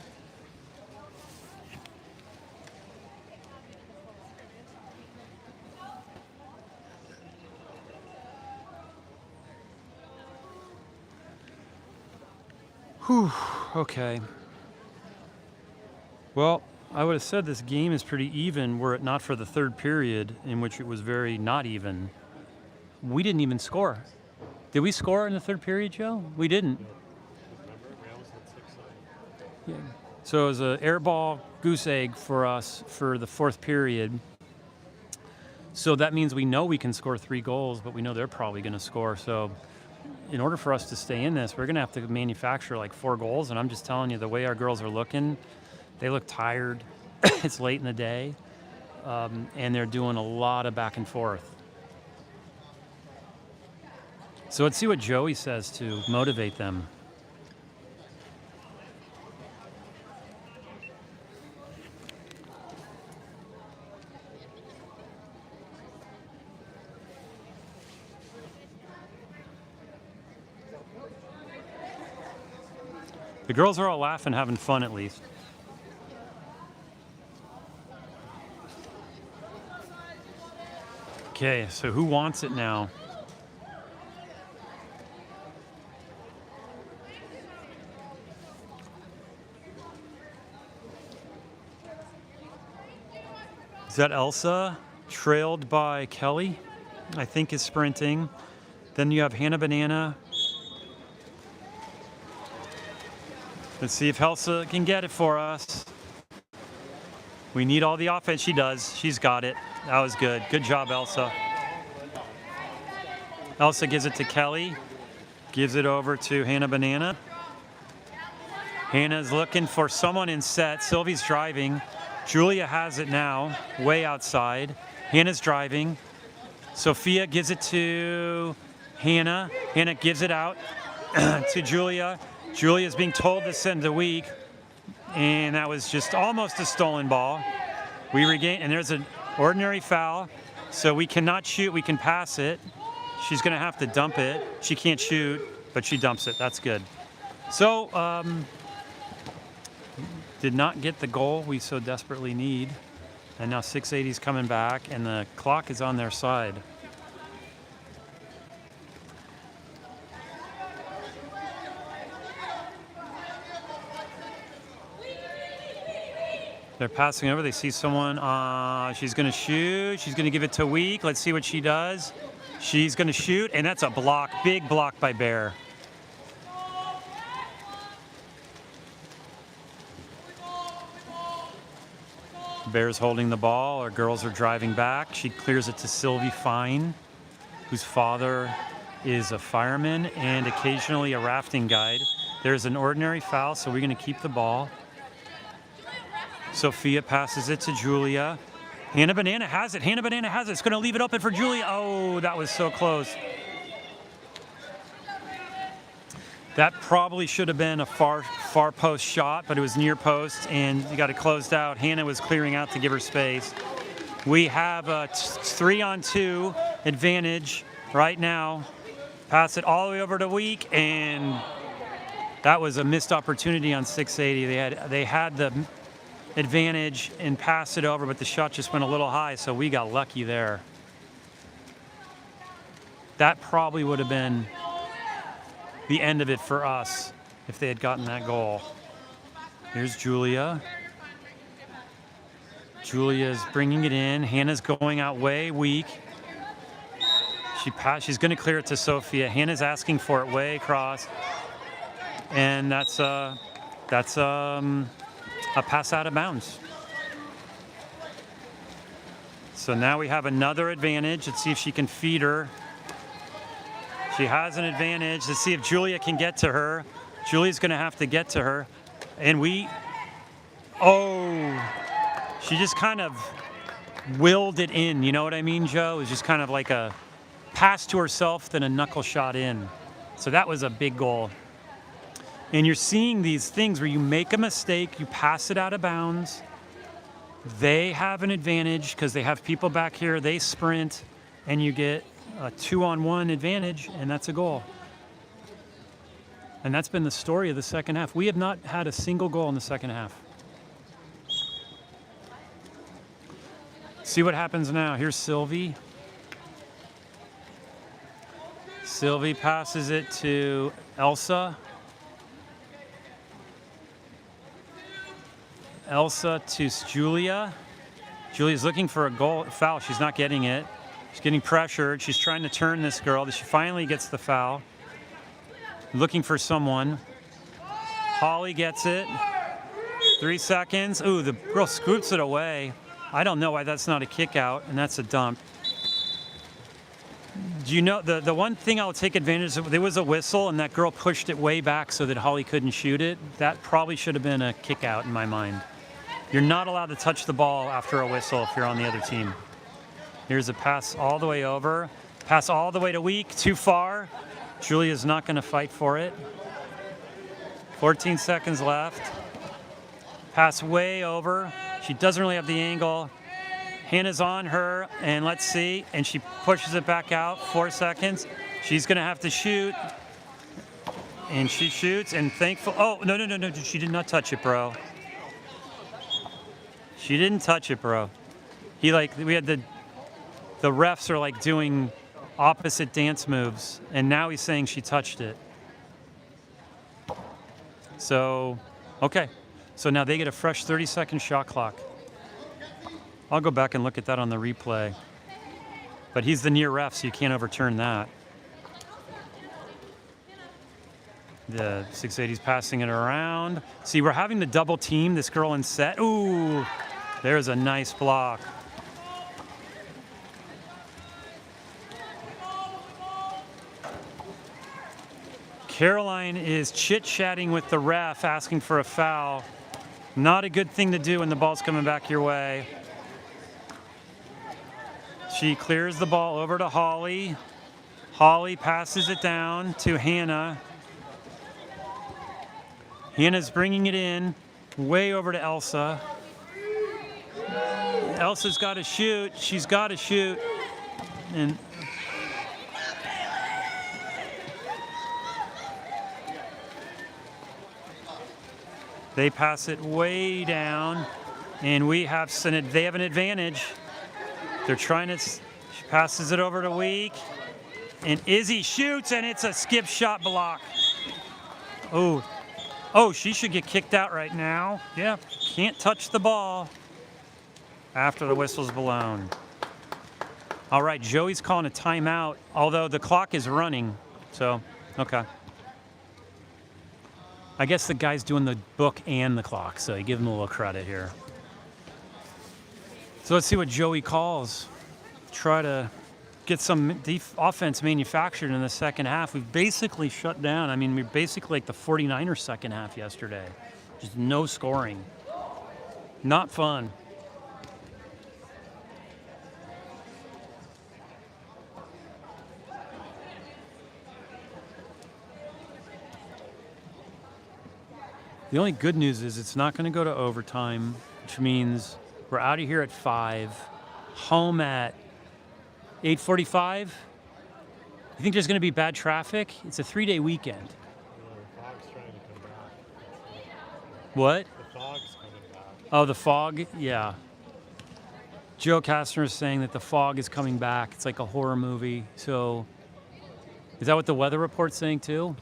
Whew. Okay. Well, I would have said this game is pretty even were it not for the third period in which it was very not even. We didn't even score. Did we score in the third period, Joe? We didn't. Remember, we almost had 6-0. Yeah. So it was an air ball goose egg for us for the fourth period. So that means we know we can score 3 goals, but we know they're probably going to score. So in order for us to stay in this, we're going to have to manufacture like 4 goals. And I'm just telling you, the way our girls are looking, they look tired. It's late in the day. And they're doing a lot of back and forth. So let's see what Joey says to motivate them. The girls are all laughing, having fun at least. Okay, so who wants it now? Is that Elsa, trailed by Kelly, I think is sprinting. Then you have Hannah Banana. Let's see if Elsa can get it for us. We need all the offense. She does. She's got it. That was good. Good job, Elsa. Elsa gives it to Kelly. Gives it over to Hannah Banana. Hannah's looking for someone in set. Sylvie's driving. Julia has it now, way outside. Hannah's driving. Sophia gives it to Hannah. Hannah gives it out to Julia. Julia's being told to send the weak, and that was just almost a stolen ball. We regain, and there's an ordinary foul, so we cannot shoot, we can pass it. She's gonna have to dump it. She can't shoot, but she dumps it, that's good. So, did not get the goal we so desperately need. And now 680's coming back, and the clock is on their side. They're passing over. They see someone. She's going to shoot. She's going to give it to Week. Let's see what she does. She's going to shoot, and that's a block. Big block by Bear. Bear's holding the ball. Our girls are driving back. She clears it to Sylvie Fine, whose father is a fireman and occasionally a rafting guide. There's an ordinary foul, so we're going to keep the ball. Sophia passes it to Julia. Hannah Banana has it. Hannah Banana has it. It's going to leave it open for Julia. Oh, that was so close. That probably should have been a far post shot, but it was near post, and you got it closed out. Hannah was clearing out to give her space. We have a 3-on-2 advantage right now. Pass it all the way over to Week, and that was a missed opportunity on 680. They had the advantage and passed it over, but the shot just went a little high, so we got lucky there. That probably would have been the end of it for us if they had gotten that goal. Here's Julia. Julia's bringing it in. Hannah's going out way weak. She's going to clear it to Sophia. Hannah's asking for it way across, and that's a pass out of bounds. So now we have another advantage. Let's see if she can feed her. She has an advantage. Let's see if Julia can get to her. Julia's going to have to get to her. And she just kind of willed it in. You know what I mean, Joe? It was just kind of like a pass to herself, then a knuckle shot in. So that was a big goal. And you're seeing these things where you make a mistake, you pass it out of bounds. They have an advantage because they have people back here. They sprint, and you get a 2-on-1 advantage, and that's a goal. And that's been the story of the second half. We have not had a single goal in the second half. See what happens now. Here's Sylvie. Sylvie passes it to Elsa. Elsa to Julia. Julia's looking for a foul. She's not getting it. She's getting pressured. She's trying to turn this girl. She finally gets the foul. Looking for someone. Holly gets it. 3 seconds. Ooh, the girl scoops it away. I don't know why that's not a kick out, and that's a dump. Do you know, the one thing I'll take advantage of, there was a whistle, and that girl pushed it way back so that Holly couldn't shoot it. That probably should have been a kick out in my mind. You're not allowed to touch the ball after a whistle if you're on the other team. Here's a pass all the way over. Pass all the way to Weak, too far. Julia's not going to fight for it. 14 seconds left. Pass way over. She doesn't really have the angle. Hannah's on her, and let's see. And she pushes it back out. 4 seconds. She's going to have to shoot. And she shoots, and thankful. Oh, no. She did not touch it, bro. She didn't touch it, bro. We had the refs are like doing opposite dance moves, and now he's saying she touched it. So, okay. So now they get a fresh 30-second shot clock. I'll go back and look at that on the replay. But he's the near ref, so you can't overturn that. The 680's passing it around. See, we're having to double team this girl in set. Ooh, there's a nice block. Caroline is chit-chatting with the ref, asking for a foul. Not a good thing to do when the ball's coming back your way. She clears the ball over to Holly. Holly passes it down to Hannah. Hannah's bringing it in, way over to Elsa. Elsa's got to shoot. She's got to shoot. And they pass it way down, and they have an advantage. They're trying to, she passes it over to Weak, and Izzy shoots, and it's a skip shot block. Oh, she should get kicked out right now. Yeah, can't touch the ball after the whistle's blown. All right, Joey's calling a timeout, although the clock is running, so, okay. I guess the guy's doing the book and the clock, so you give him a little credit here. So let's see what Joey calls. Try to get some offense manufactured in the second half. We've basically shut down. I mean, we're basically like the 49ers second half yesterday. Just no scoring. Not fun. The only good news is it's not going to go to overtime, which means we're out of here at 5, home at 8:45. You think there's going to be bad traffic? It's a 3-day weekend. The fog's trying to come back. What? The fog's coming back. Oh, the fog? Yeah. Joe Kastner is saying that the fog is coming back. It's like a horror movie. So, is that what the weather report's saying too?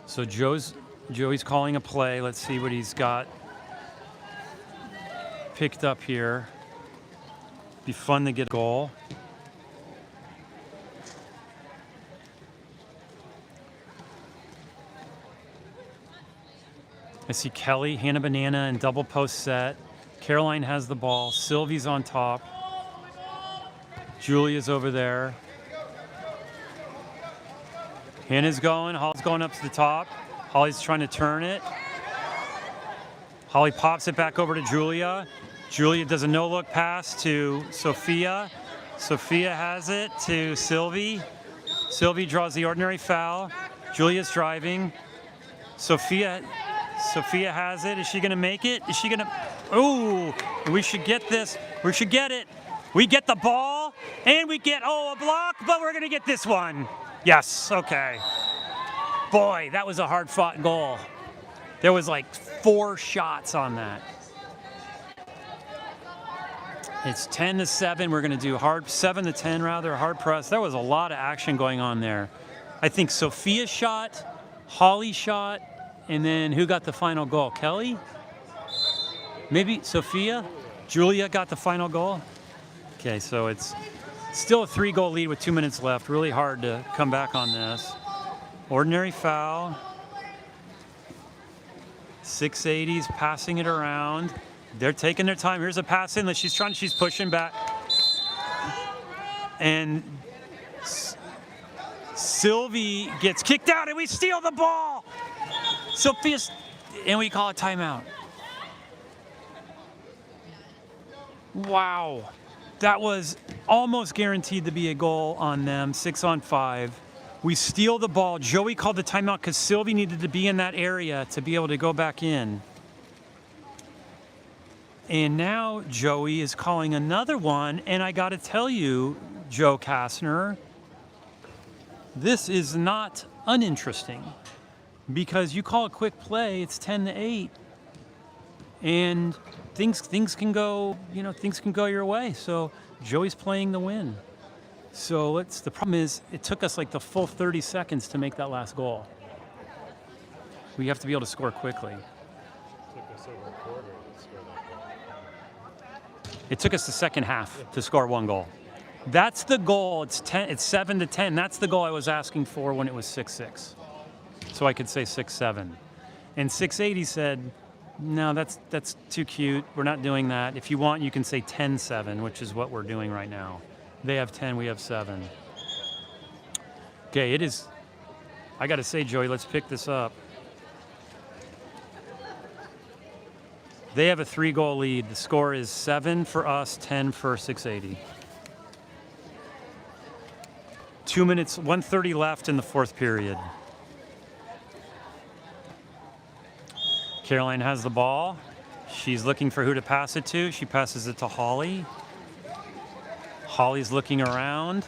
So Joey's calling a play. Let's see what he's got picked up here. Be fun to get a goal. I see Kelly, Hannah Banana, and double post set. Caroline has the ball. Sylvie's on top. Julia's over there. Hannah's going. Holly's going up to the top. Holly's trying to turn it. Holly pops it back over to Julia. Julia does a no-look pass to Sophia. Sophia has it to Sylvie. Sylvie draws the ordinary foul. Julia's driving. Sophia has it. Is she going to make it? Is she going to? Ooh, we should get this. We should get it. We get the ball, and we get, a block, but we're going to get this one. Yes, okay. Boy, that was a hard-fought goal. There was like 4 shots on that. It's 10-7. We're going to do 7-10 rather, hard press. There was a lot of action going on there. I think Sophia shot, Holly shot, and then who got the final goal? Kelly? Maybe Sophia? Julia got the final goal? Okay, so it's still a 3-goal lead with 2 minutes left. Really hard to come back on this. Ordinary foul. 680s passing it around. They're taking their time. Here's a pass in. She's pushing back. And Sylvie gets kicked out and we steal the ball. Sophia, and we call a timeout. Wow. That was almost guaranteed to be a goal on them, 6-on-5. We steal the ball. Joey called the timeout because Sylvie needed to be in that area to be able to go back in. And now Joey is calling another one. And I got to tell you, Joe Kastner, this is not uninteresting because you call a quick play, it's 10-8. And things can go, things can go your way. So Joey's playing the win. So the problem is it took us like the full 30 seconds to make that last goal. We have to be able to score quickly. It took us the second half to score 1 goal. That's the goal. It's 7-10. That's the goal I was asking for when it was 6-6. So I could say 6-7. And 680 said, no, that's too cute. We're not doing that. If you want, you can say 10-7, which is what we're doing right now. They have 10, we have 7. Okay, it is. I got to say, Joey, let's pick this up. They have a 3-goal lead. The score is 7 for us, 10 for 680. 2 minutes, 1:30 left in the 4th period. Caroline has the ball. She's looking for who to pass it to. She passes it to Holly. Holly's looking around.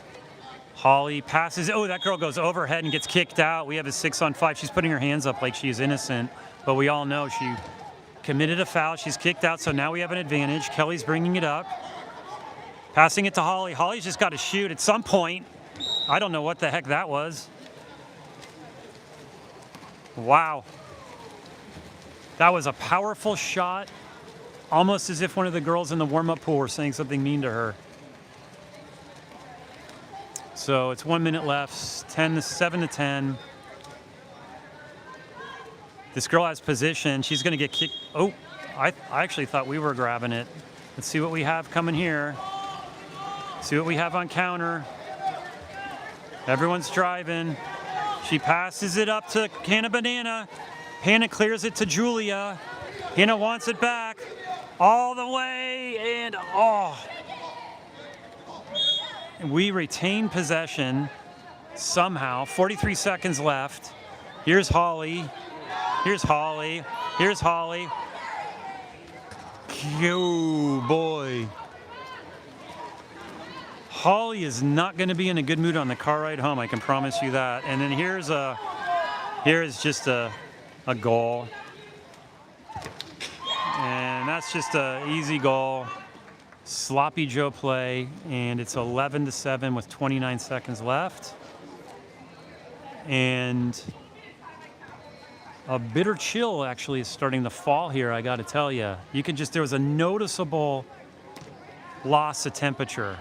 Holly passes. Oh, that girl goes overhead and gets kicked out. We have a 6-on-5. She's putting her hands up like she's innocent, but we all know she committed a foul. She's kicked out, so now we have an advantage. Kelly's bringing it up. Passing it to Holly. Holly's just got to shoot at some point. I don't know what the heck that was. Wow. That was a powerful shot, almost as if one of the girls in the warm-up pool were saying something mean to her. So it's 1 minute left, 7-10. This girl has position. She's going to get kicked. Oh, I actually thought we were grabbing it. Let's see what we have coming here. See what we have on counter. Everyone's driving. She passes it up to Hannah Banana. Hannah clears it to Julia. Hannah wants it back all the way, and we retain possession somehow. 43 seconds left. Here's Holly. Here's Holly. Here's Holly. Oh, boy. Holly is not going to be in a good mood on the car ride home, I can promise you that. And then here is just a goal. And that's just an easy goal. Sloppy Joe play, and it's 11-7 with 29 seconds left. And a bitter chill actually is starting to fall here, I got to tell you. There was a noticeable loss of temperature.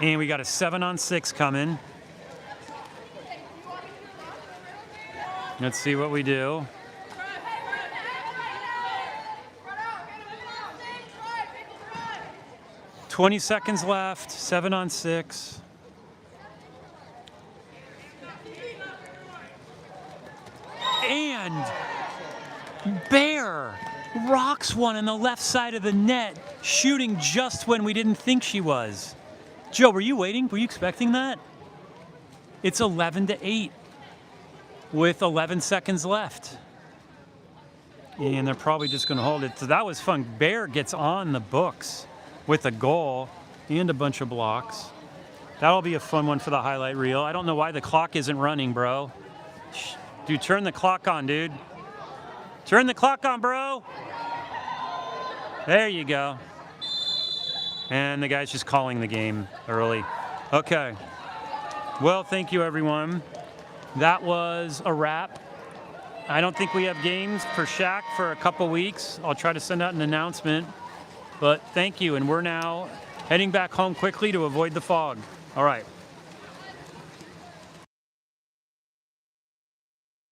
And we got a 7-on-6 coming. Let's see what we do. "20 seconds left, 7-on-6. And Bear rocks one on the left side of the net, shooting just when we didn't think she was. Joe, were you waiting? Were you expecting that? It's 11-8 with 11 seconds left. And they're probably just going to hold it. So that was fun. Bear gets on the books with a goal and a bunch of blocks. That'll be a fun one for the highlight reel. I don't know why the clock isn't running, bro. Dude, turn the clock on, dude. Turn the clock on, bro. There you go. And the guy's just calling the game early. Okay. Well, thank you, everyone. That was a wrap. I don't think we have games for SHAQ for a couple weeks. I'll try to send out an announcement. But thank you, and we're now heading back home quickly to avoid the fog. All right.